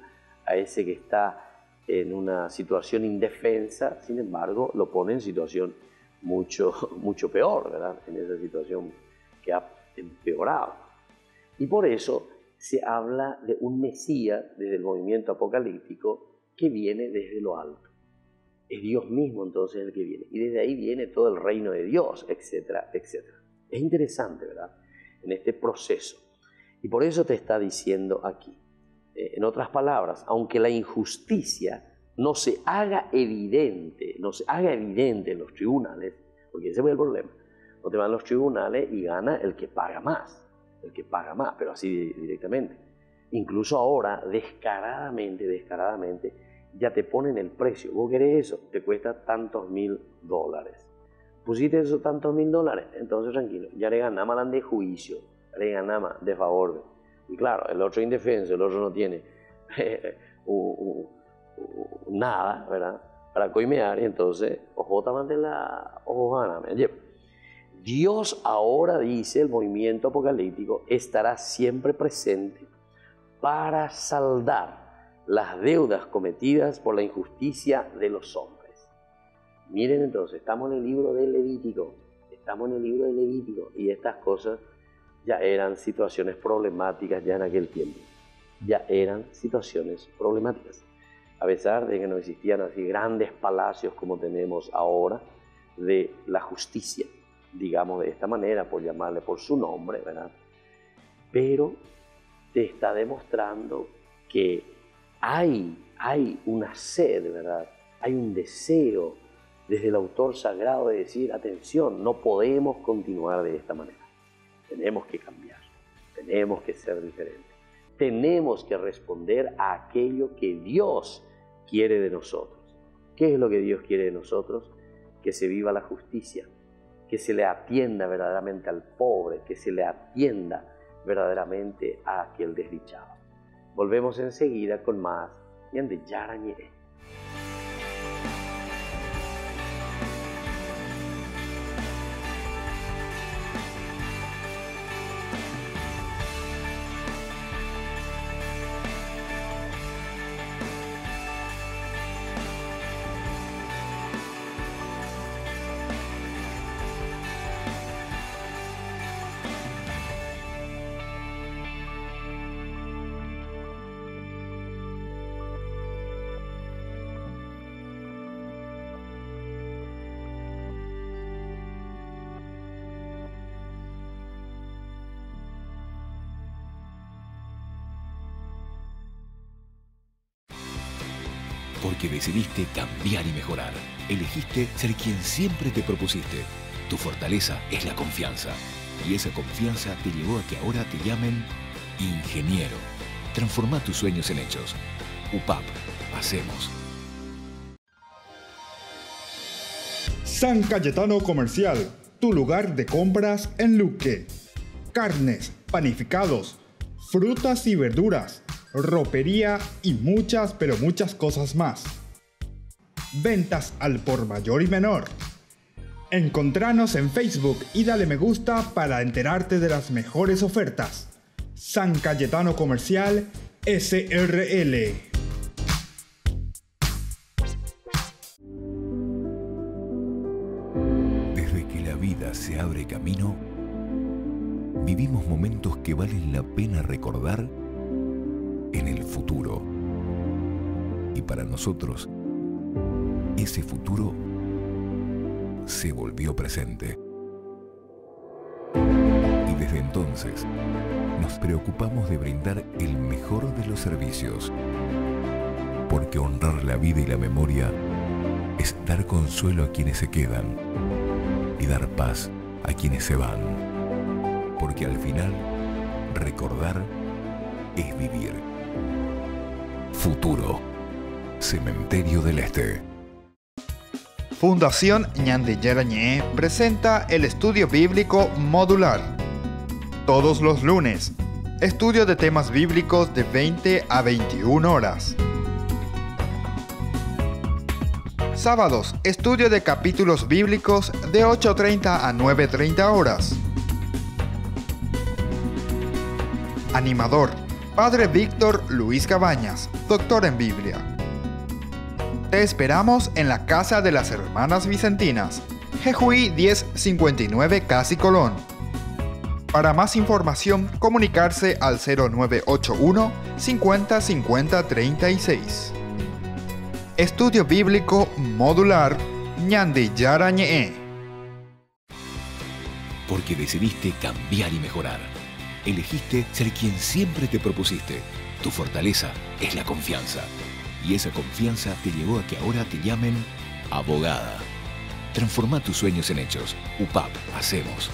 a ese que está en una situación indefensa, sin embargo, lo pone en situación mucho peor, ¿verdad? En esa situación que ha empeorado. Y por eso se habla de un Mesías desde el movimiento apocalíptico que viene desde lo alto. Es Dios mismo entonces el que viene. Y desde ahí viene todo el reino de Dios, etcétera, etcétera. Es interesante, ¿verdad? En este proceso. Y por eso te está diciendo aquí. En otras palabras, aunque la injusticia no se haga evidente en los tribunales, porque ese fue el problema. No te van los tribunales y gana el que paga más, pero así directamente. Incluso ahora, descaradamente, ya te ponen el precio. ¿Vos querés eso? Te cuesta tantos $1000. ¿Pusiste esos tantos $1000? Entonces tranquilo, ya le ganamos de juicio, le ganamos de favor. Y claro, el otro indefenso, el otro no tiene nada, ¿verdad? Para coimear, y entonces, Dios ahora, dice el movimiento apocalíptico, estará siempre presente para saldar las deudas cometidas por la injusticia de los hombres. Miren entonces, estamos en el libro de Levítico, y estas cosas ya eran situaciones problemáticas ya en aquel tiempo, a pesar de que no existían así grandes palacios como tenemos ahora de la justicia, digamos de esta manera, por llamarle por su nombre, ¿verdad? Pero te está demostrando que hay una sed, ¿verdad? Hay un deseo desde el autor sagrado de decir, atención, no podemos continuar de esta manera. Tenemos que cambiar, tenemos que ser diferentes. Tenemos que responder a aquello que Dios quiere de nosotros. ¿Qué es lo que Dios quiere de nosotros? Que se viva la justicia, que se le atienda verdaderamente al pobre, que se le atienda verdaderamente a aquel desdichado. Volvemos enseguida con más de Yarañere. Porque decidiste cambiar y mejorar. Elegiste ser quien siempre te propusiste. Tu fortaleza es la confianza. Y esa confianza te llevó a que ahora te llamen ingeniero. Transforma tus sueños en hechos. UPAP. Hacemos. San Cayetano Comercial, tu lugar de compras en Luque. Carnes, panificados, frutas y verduras, ropería y muchas, pero muchas cosas más. Ventas al por mayor y menor. Encontranos en Facebook y dale me gusta para enterarte de las mejores ofertas. San Cayetano Comercial SRL. Desde que la vida se abre camino, vivimos momentos que valen la pena recordar en el futuro. Y para nosotros, ese futuro se volvió presente. Y desde entonces, nos preocupamos de brindar el mejor de los servicios. Porque honrar la vida y la memoria es dar consuelo a quienes se quedan y dar paz a quienes se van. Porque al final, recordar es vivir. Futuro. Cementerio del Este. Fundación Ñande Yarañé presenta el estudio bíblico modular. Todos los lunes, estudio de temas bíblicos de 20 a 21 horas. Sábados, estudio de capítulos bíblicos de 8:30 a 9:30 horas. Animador, Padre Víctor Luis Cabañas, doctor en Biblia. Te esperamos en la Casa de las Hermanas Vicentinas, Jejuí 1059 Casi Colón. Para más información, comunicarse al 0981 50 50 36. Estudio Bíblico Modular Ñande Yarañé. Porque decidiste cambiar y mejorar. Elegiste ser quien siempre te propusiste. Tu fortaleza es la confianza. Y esa confianza te llevó a que ahora te llamen abogada. Transforma tus sueños en hechos. UPAP, hacemos.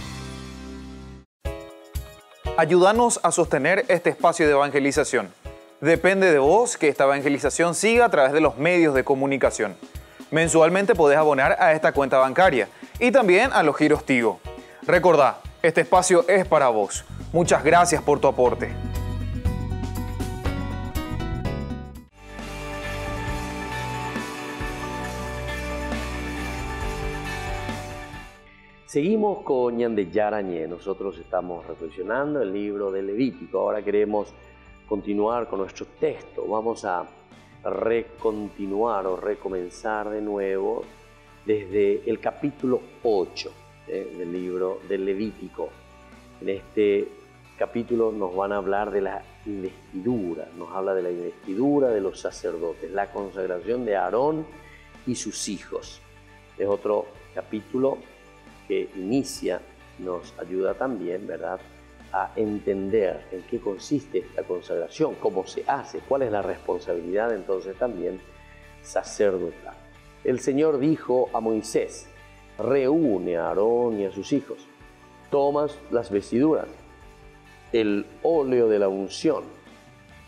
Ayúdanos a sostener este espacio de evangelización. Depende de vos que esta evangelización siga a través de los medios de comunicación. Mensualmente podés abonar a esta cuenta bancaria y también a los giros Tigo. Recordá, este espacio es para vos. Muchas gracias por tu aporte. Seguimos con Ñande Yarañé. Nosotros estamos reflexionando el libro de Levítico. Ahora queremos continuar con nuestro texto. Vamos a recontinuar o recomenzar de nuevo desde el capítulo 8 del libro del Levítico. En este capítulo nos van a hablar de la investidura, nos habla de la investidura de los sacerdotes, la consagración de Aarón y sus hijos. Es otro capítulo que inicia, nos ayuda también, ¿verdad?, a entender en qué consiste esta consagración, cómo se hace, cuál es la responsabilidad entonces también sacerdotal. El Señor dijo a Moisés: reúne a Aarón y a sus hijos, tomas las vestiduras, el óleo de la unción,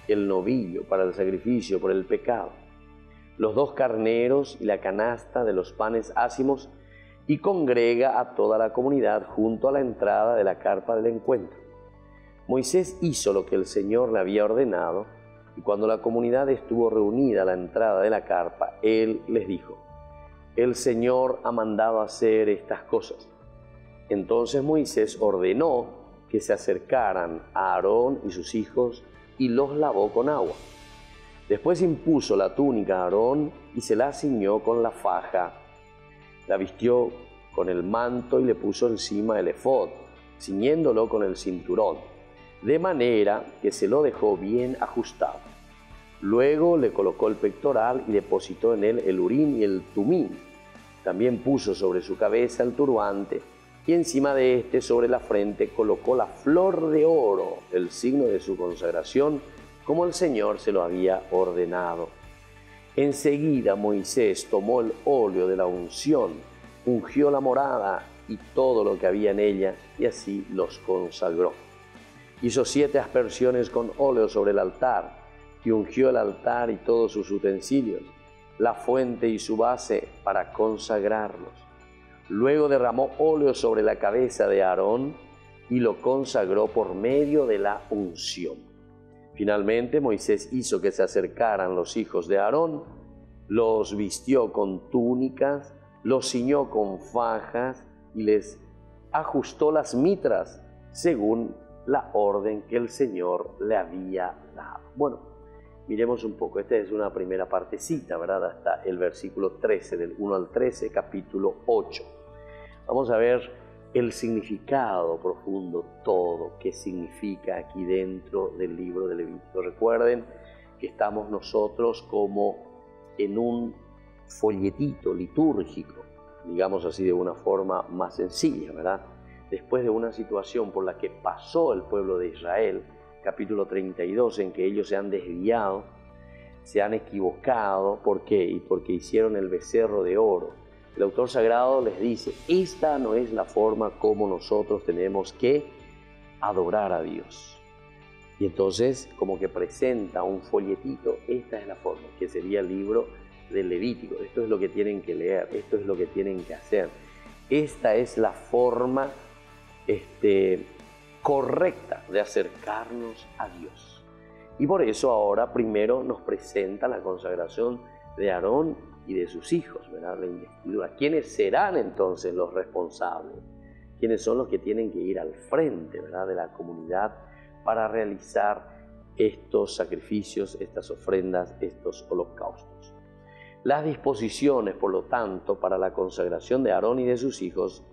el novillo para el sacrificio por el pecado, los 2 carneros y la canasta de los panes ácimos, y congrega a toda la comunidad junto a la entrada de la carpa del encuentro. Moisés hizo lo que el Señor le había ordenado, y cuando la comunidad estuvo reunida a la entrada de la carpa, él les dijo: el Señor ha mandado hacer estas cosas. Entonces Moisés ordenó que se acercaran a Aarón y sus hijos y los lavó con agua. Después impuso la túnica a Aarón y se la ciñó con la faja. La vistió con el manto y le puso encima el efod, ciñéndolo con el cinturón, de manera que se lo dejó bien ajustado. Luego le colocó el pectoral y depositó en él el urín y el tumín. También puso sobre su cabeza el turbante y encima de este, sobre la frente, colocó la flor de oro, el signo de su consagración, como el Señor se lo había ordenado. Enseguida Moisés tomó el óleo de la unción, ungió la morada y todo lo que había en ella, y así los consagró. Hizo 7 aspersiones con óleo sobre el altar, y ungió el altar y todos sus utensilios, la fuente y su base, para consagrarlos. Luego derramó óleo sobre la cabeza de Aarón y lo consagró por medio de la unción. Finalmente Moisés hizo que se acercaran los hijos de Aarón, los vistió con túnicas, los ciñó con fajas y les ajustó las mitras según la orden que el Señor le había dado. Bueno, miremos un poco. Esta es una primera partecita, ¿verdad? Hasta el versículo 13, del 1 al 13, capítulo 8. Vamos a ver el significado profundo, todo, qué significa aquí dentro del libro de Levítico. Recuerden que estamos nosotros como en un folletito litúrgico, digamos así de una forma más sencilla, ¿verdad? Después de una situación por la que pasó el pueblo de Israel, capítulo 32, en que ellos se han desviado, se han equivocado. ¿Por qué? Y porque hicieron el becerro de oro. El autor sagrado les dice: esta no es la forma como nosotros tenemos que adorar a Dios. Y entonces como que presenta un folletito: esta es la forma, que sería el libro del Levítico. Esto es lo que tienen que leer, esto es lo que tienen que hacer. Esta es la forma correcta de acercarnos a Dios. Y por eso ahora primero nos presenta la consagración de Aarón y de sus hijos, ¿verdad? La investidura. ¿Quiénes serán entonces los responsables? ¿Quiénes son los que tienen que ir al frente, ¿verdad?, de la comunidad para realizar estos sacrificios, estas ofrendas, estos holocaustos? Las disposiciones, por lo tanto, para la consagración de Aarón y de sus hijos,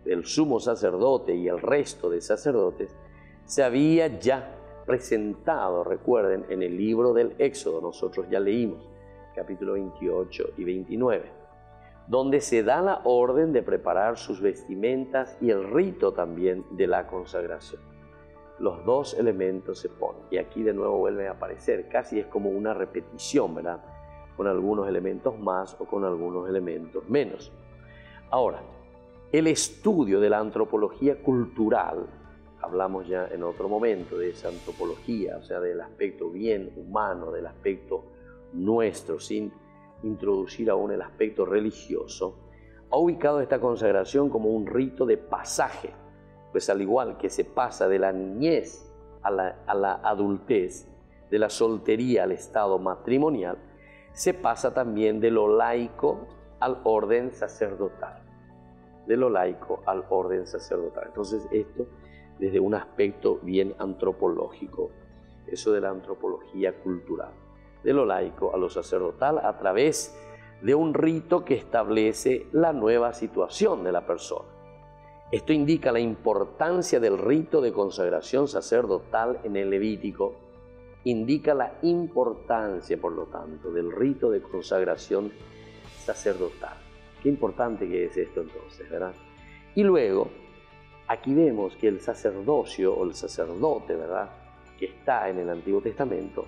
del sumo sacerdote y el resto de sacerdotes, se había ya presentado, recuerden, en el libro del Éxodo. Nosotros ya leímos capítulo 28 y 29, donde se da la orden de preparar sus vestimentas y el rito también de la consagración. Los dos elementos se ponen, y aquí de nuevo vuelven a aparecer, casi es como una repetición, ¿verdad?, con algunos elementos más o con algunos elementos menos. Ahora, el estudio de la antropología cultural, hablamos ya en otro momento de esa antropología, o sea, del aspecto bien humano, del aspecto nuestro, sin introducir aún el aspecto religioso, ha ubicado esta consagración como un rito de pasaje, pues al igual que se pasa de la niñez a la adultez, de la soltería al estado matrimonial, se pasa también de lo laico al orden sacerdotal. De lo laico al orden sacerdotal. Entonces esto desde un aspecto bien antropológico, eso de la antropología cultural. De lo laico a lo sacerdotal a través de un rito que establece la nueva situación de la persona. Esto indica la importancia del rito de consagración sacerdotal en el Levítico, indica la importancia, por lo tanto, del rito de consagración sacerdotal. Qué importante que es esto entonces, ¿verdad? Y luego, aquí vemos que el sacerdocio o el sacerdote, ¿verdad?, que está en el Antiguo Testamento,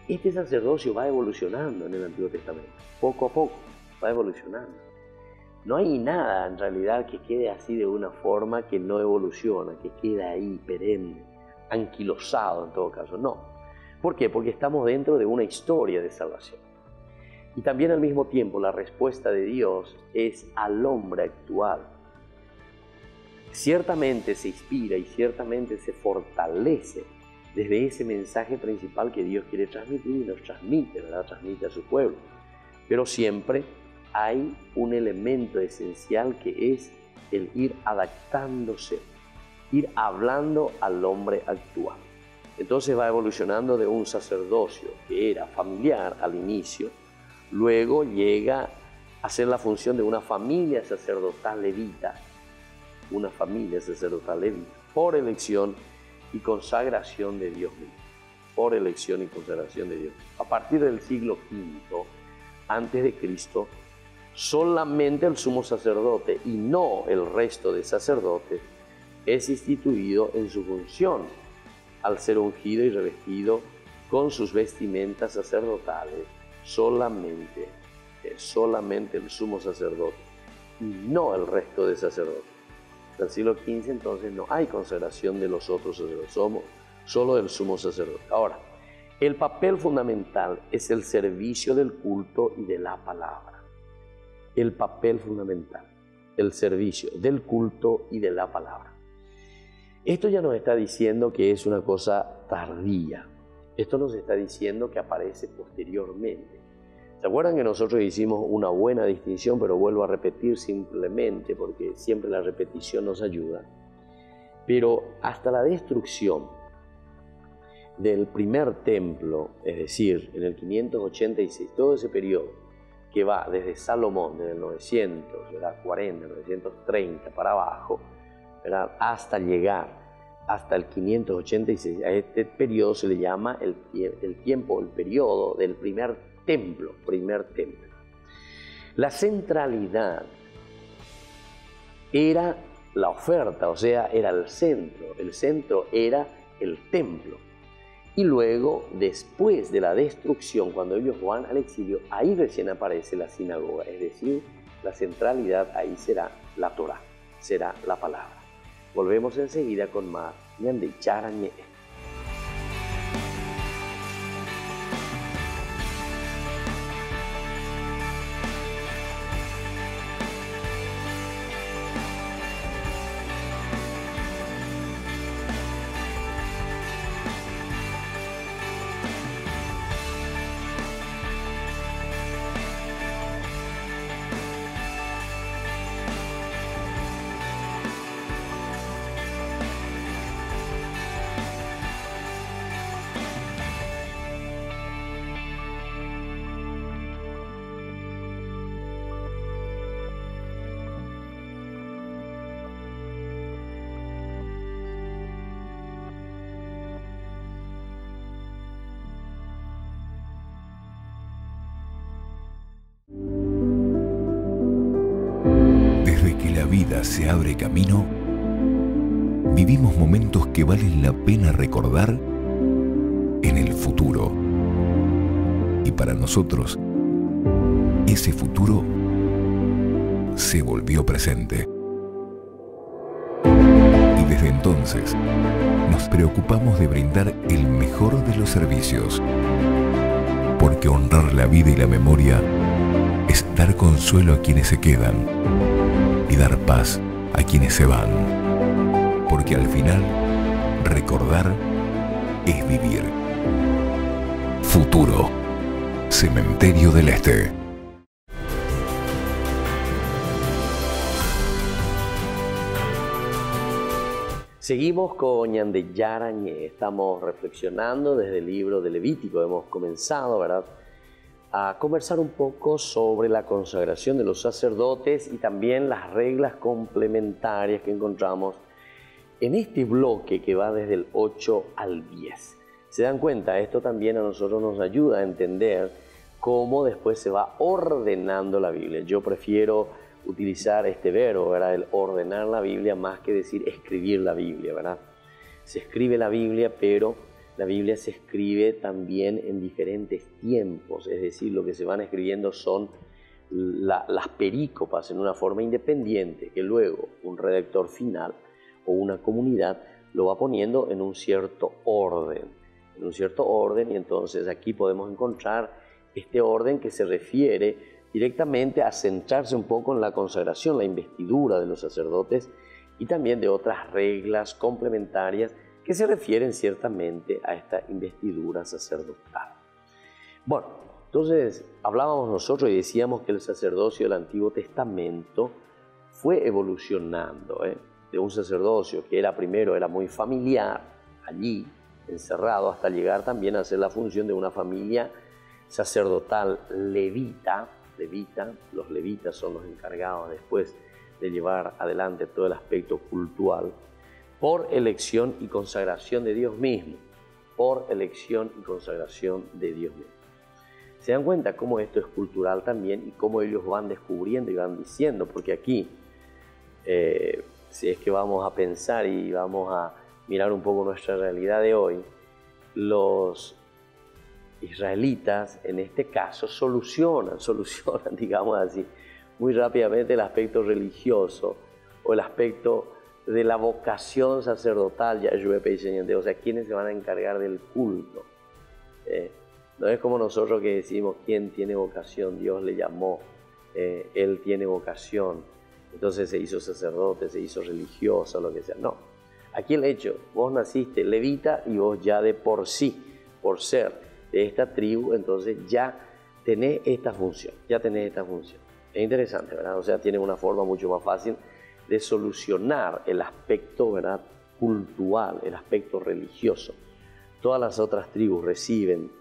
este sacerdocio va evolucionando en el Antiguo Testamento, poco a poco va evolucionando. No hay nada en realidad que quede así de una forma que no evoluciona, que queda ahí perenne, anquilosado en todo caso, no. ¿Por qué? Porque estamos dentro de una historia de salvación. Y también al mismo tiempo la respuesta de Dios es al hombre actual. Ciertamente se inspira y ciertamente se fortalece desde ese mensaje principal que Dios quiere transmitir y nos transmite, ¿verdad? Transmite a su pueblo. Pero siempre hay un elemento esencial que es el ir adaptándose, ir hablando al hombre actual. Entonces va evolucionando de un sacerdocio que era familiar al inicio, luego llega a ser la función de una familia sacerdotal levita, por elección y consagración de Dios mismo, por elección y consagración de Dios. A partir del siglo V antes de Cristo, solamente el sumo sacerdote y no el resto de sacerdotes es instituido en su función al ser ungido y revestido con sus vestimentas sacerdotales, solamente el sumo sacerdote y no el resto de sacerdotes. En el siglo XV entonces no hay consagración de los otros sacerdotes, solo del sumo sacerdote. Ahora, el papel fundamental es el servicio del culto y de la palabra. El papel fundamental, el servicio del culto y de la palabra. Esto ya nos está diciendo que es una cosa tardía. Esto nos está diciendo que aparece posteriormente. ¿Se acuerdan que nosotros hicimos una buena distinción, pero vuelvo a repetir simplemente porque siempre la repetición nos ayuda? Pero hasta la destrucción del primer templo, es decir, en el 586, todo ese periodo que va desde Salomón, desde el 940, 930 para abajo, ¿verdad?, hasta llegar hasta el 586, a este periodo se le llama el periodo del primer templo. La centralidad era la oferta, o sea, era el centro era el templo. Y luego, después de la destrucción, cuando ellos van al exilio, ahí recién aparece la sinagoga, es decir, la centralidad ahí será la Torá, será la palabra. Volvemos enseguida con más Ñande Charañe. la vida se abre camino, vivimos momentos que valen la pena recordar en el futuro. Y para nosotros, ese futuro se volvió presente. Y desde entonces, nos preocupamos de brindar el mejor de los servicios. Porque honrar la vida y la memoria es dar consuelo a quienes se quedan y dar paz a quienes se van. Porque al final, recordar es vivir. Futuro. Cementerio del Este. Seguimos con Ñandeyarañé. Estamos reflexionando desde el libro de Levítico. Hemos comenzado, ¿verdad?, a conversar un poco sobre la consagración de los sacerdotes y también las reglas complementarias que encontramos en este bloque que va desde el 8 al 10. ¿Se dan cuenta? Esto también a nosotros nos ayuda a entender cómo después se va ordenando la Biblia. Yo prefiero utilizar este verbo, ¿verdad?, el ordenar la Biblia, más que decir escribir la Biblia, ¿verdad? Se escribe la Biblia, pero la Biblia se escribe también en diferentes tiempos, es decir, lo que se van escribiendo son las perícopas en una forma independiente, que luego un redactor final o una comunidad lo va poniendo en un cierto orden, y entonces aquí podemos encontrar este orden que se refiere directamente a centrarse un poco en la consagración, la investidura de los sacerdotes y también de otras reglas complementarias que se refieren ciertamente a esta investidura sacerdotal. Bueno, entonces hablábamos nosotros y decíamos que el sacerdocio del Antiguo Testamento fue evolucionando, de un sacerdocio que primero era muy familiar, allí encerrado, hasta llegar también a hacer la función de una familia sacerdotal levita. Los levitas son los encargados después de llevar adelante todo el aspecto cultural, por elección y consagración de Dios mismo, ¿Se dan cuenta cómo esto es cultural también y cómo ellos van descubriendo y van diciendo? Porque aquí, si es que vamos a pensar y vamos a mirar un poco nuestra realidad de hoy, los israelitas en este caso solucionan, digamos así, muy rápidamente el aspecto religioso o el aspecto de la vocación sacerdotal, o sea, ¿quiénes se van a encargar del culto? No es como nosotros que decimos, ¿quién tiene vocación? Dios le llamó, él tiene vocación, entonces se hizo sacerdote, se hizo religioso, lo que sea. No, aquí el hecho, vos naciste levita y vos ya de por sí, por ser de esta tribu, entonces ya tenés esta función, Es interesante, ¿verdad? O sea, tiene una forma mucho más fácil de solucionar el aspecto, ¿verdad?, cultural, el aspecto religioso. Todas las otras tribus reciben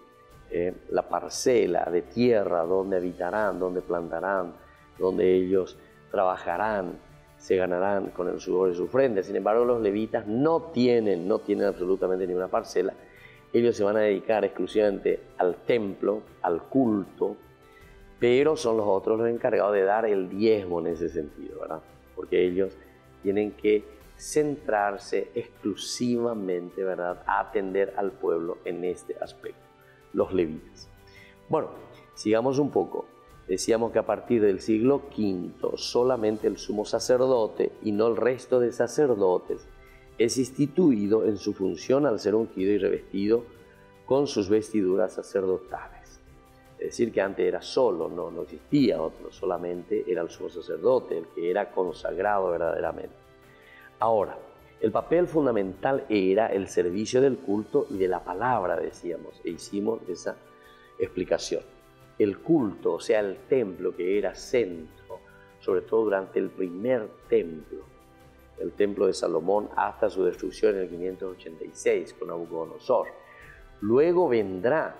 la parcela de tierra donde habitarán, donde plantarán, donde ellos trabajarán, se ganarán con el sudor de su frente. Sin embargo, los levitas no tienen absolutamente ninguna parcela. Ellos se van a dedicar exclusivamente al templo, al culto, pero son los otros los encargados de dar el diezmo en ese sentido, ¿verdad? Porque ellos tienen que centrarse exclusivamente, ¿verdad?, a atender al pueblo en este aspecto, los levitas. Bueno, sigamos un poco. Decíamos que a partir del siglo V, solamente el sumo sacerdote y no el resto de sacerdotes es instituido en su función al ser ungido y revestido con sus vestiduras sacerdotales. Es decir, que antes era solo, no existía otro, solamente era el sumo sacerdote, el que era consagrado verdaderamente. Ahora, el papel fundamental era el servicio del culto y de la palabra, decíamos, e hicimos esa explicación. El culto, o sea, el templo que era centro, sobre todo durante el primer templo, el templo de Salomón, hasta su destrucción en el 586 con Nabucodonosor. Luego vendrá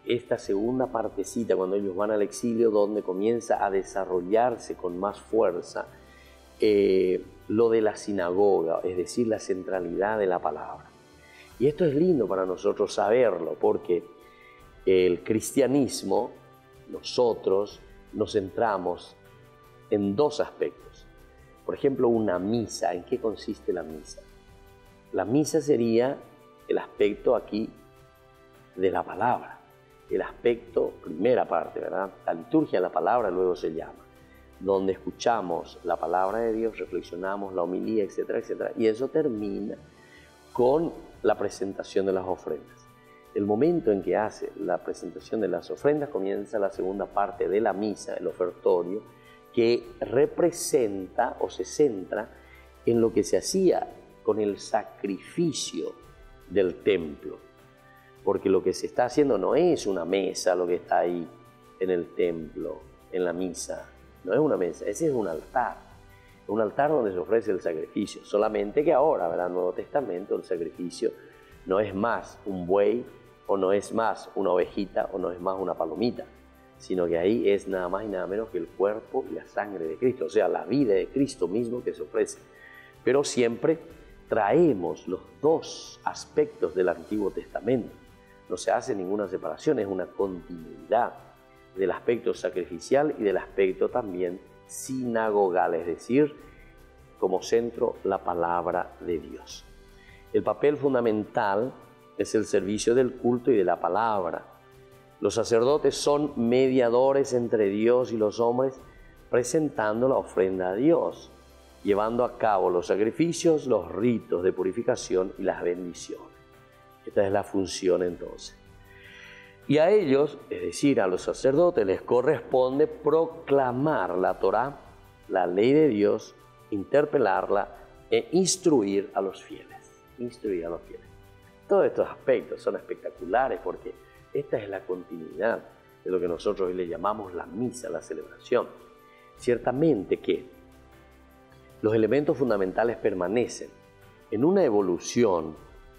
esta segunda partecita, cuando ellos van al exilio, donde comienza a desarrollarse con más fuerza lo de la sinagoga, es decir, la centralidad de la palabra. Y esto es lindo para nosotros saberlo, porque el cristianismo, nosotros nos centramos en dos aspectos. Por ejemplo, una misa. ¿En qué consiste la misa? La misa sería el aspecto aquí de la palabra. El aspecto, primera parte, ¿verdad? La liturgia de la palabra luego se llama. Donde escuchamos la palabra de Dios, reflexionamos la homilía, etcétera, etcétera. Y eso termina con la presentación de las ofrendas. El momento en que hace la presentación de las ofrendas comienza la segunda parte de la misa, el ofertorio, que representa o se centra en lo que se hacía con el sacrificio del templo. Porque lo que se está haciendo no es una mesa, lo que está ahí en el templo, en la misa. No es una mesa, ese es un altar donde se ofrece el sacrificio. Solamente que ahora, ¿verdad? En el Nuevo Testamento, el sacrificio no es más un buey, o no es más una ovejita, o no es más una palomita, sino que ahí es nada más y nada menos que el cuerpo y la sangre de Cristo, o sea, la vida de Cristo mismo que se ofrece. Pero siempre traemos los dos aspectos del Antiguo Testamento. No se hace ninguna separación, es una continuidad del aspecto sacrificial y del aspecto también sinagogal, es decir, como centro la palabra de Dios. El papel fundamental es el servicio del culto y de la palabra. Los sacerdotes son mediadores entre Dios y los hombres, presentando la ofrenda a Dios, llevando a cabo los sacrificios, los ritos de purificación y las bendiciones. Esta es la función entonces. Y a ellos, es decir, a los sacerdotes, les corresponde proclamar la Torá, la ley de Dios, interpelarla e instruir a los fieles. Instruir a los fieles. Todos estos aspectos son espectaculares porque esta es la continuidad de lo que nosotros hoy le llamamos la misa, la celebración. Ciertamente que los elementos fundamentales permanecen en una evolución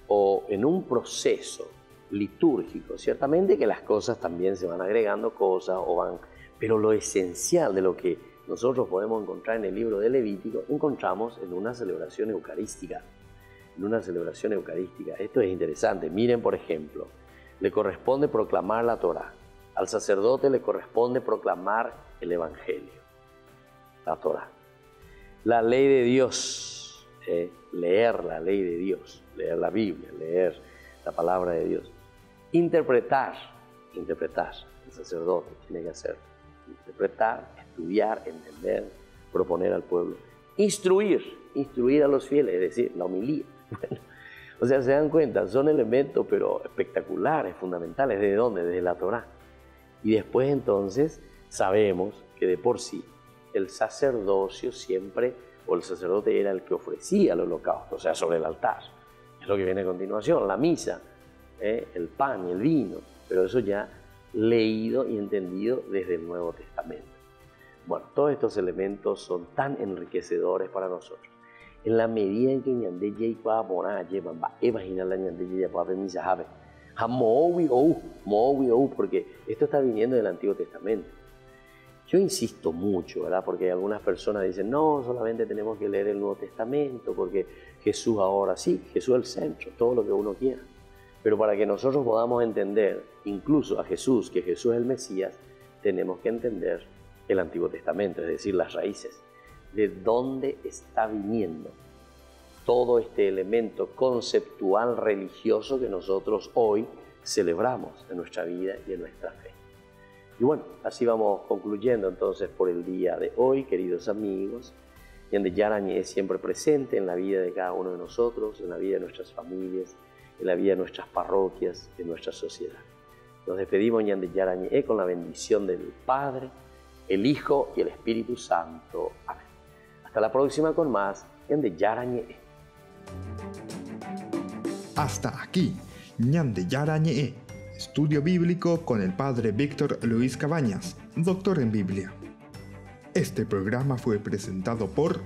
o en un proceso litúrgico. Ciertamente que las cosas también se van agregando cosas pero lo esencial de lo que nosotros podemos encontrar en el libro de Levítico encontramos en una celebración eucarística. Esto es interesante. Miren, por ejemplo, le corresponde proclamar la Torá. Al sacerdote le corresponde proclamar el Evangelio, la Torá. La ley de Dios, leer la ley de Dios, leer la Biblia, leer la palabra de Dios. Interpretar, el sacerdote tiene que hacer. Interpretar, estudiar, entender, proponer al pueblo. Instruir a los fieles, es decir, la homilía. Bueno, o sea, se dan cuenta, son elementos pero espectaculares, fundamentales. ¿Desde dónde? Desde la Torá. Y después entonces sabemos que de por sí el sacerdocio siempre, o el sacerdote era el que ofrecía el holocausto, o sea, sobre el altar. Es lo que viene a continuación, la misa, el pan y el vino, pero eso ya leído y entendido desde el Nuevo Testamento. Bueno, todos estos elementos son tan enriquecedores para nosotros. En la medida en que ñande ye pueda poner llevan va imaginar la ñande ye pueda ver misa sabe porque esto está viniendo del Antiguo Testamento. Yo insisto mucho, ¿verdad? Porque algunas personas dicen no, solamente tenemos que leer el Nuevo Testamento porque Jesús ahora sí, Jesús es el centro, todo lo que uno quiera. Pero para que nosotros podamos entender incluso a Jesús, que Jesús es el Mesías, tenemos que entender el Antiguo Testamento, es decir, las raíces. De dónde está viniendo todo este elemento conceptual religioso que nosotros hoy celebramos en nuestra vida y en nuestra fe. Y bueno, así vamos concluyendo entonces por el día de hoy, queridos amigos. Ñande Yarañe es siempre presente en la vida de cada uno de nosotros, en la vida de nuestras familias, en la vida de nuestras parroquias, en nuestra sociedad. Nos despedimos Ñande Yarañe con la bendición del Padre, el Hijo y el Espíritu Santo. Amén. Hasta la próxima con más Ñande Yarañe. Hasta aquí, Ñande Yarañe, estudio bíblico con el Padre Víctor Luis Cabañas, doctor en Biblia. Este programa fue presentado por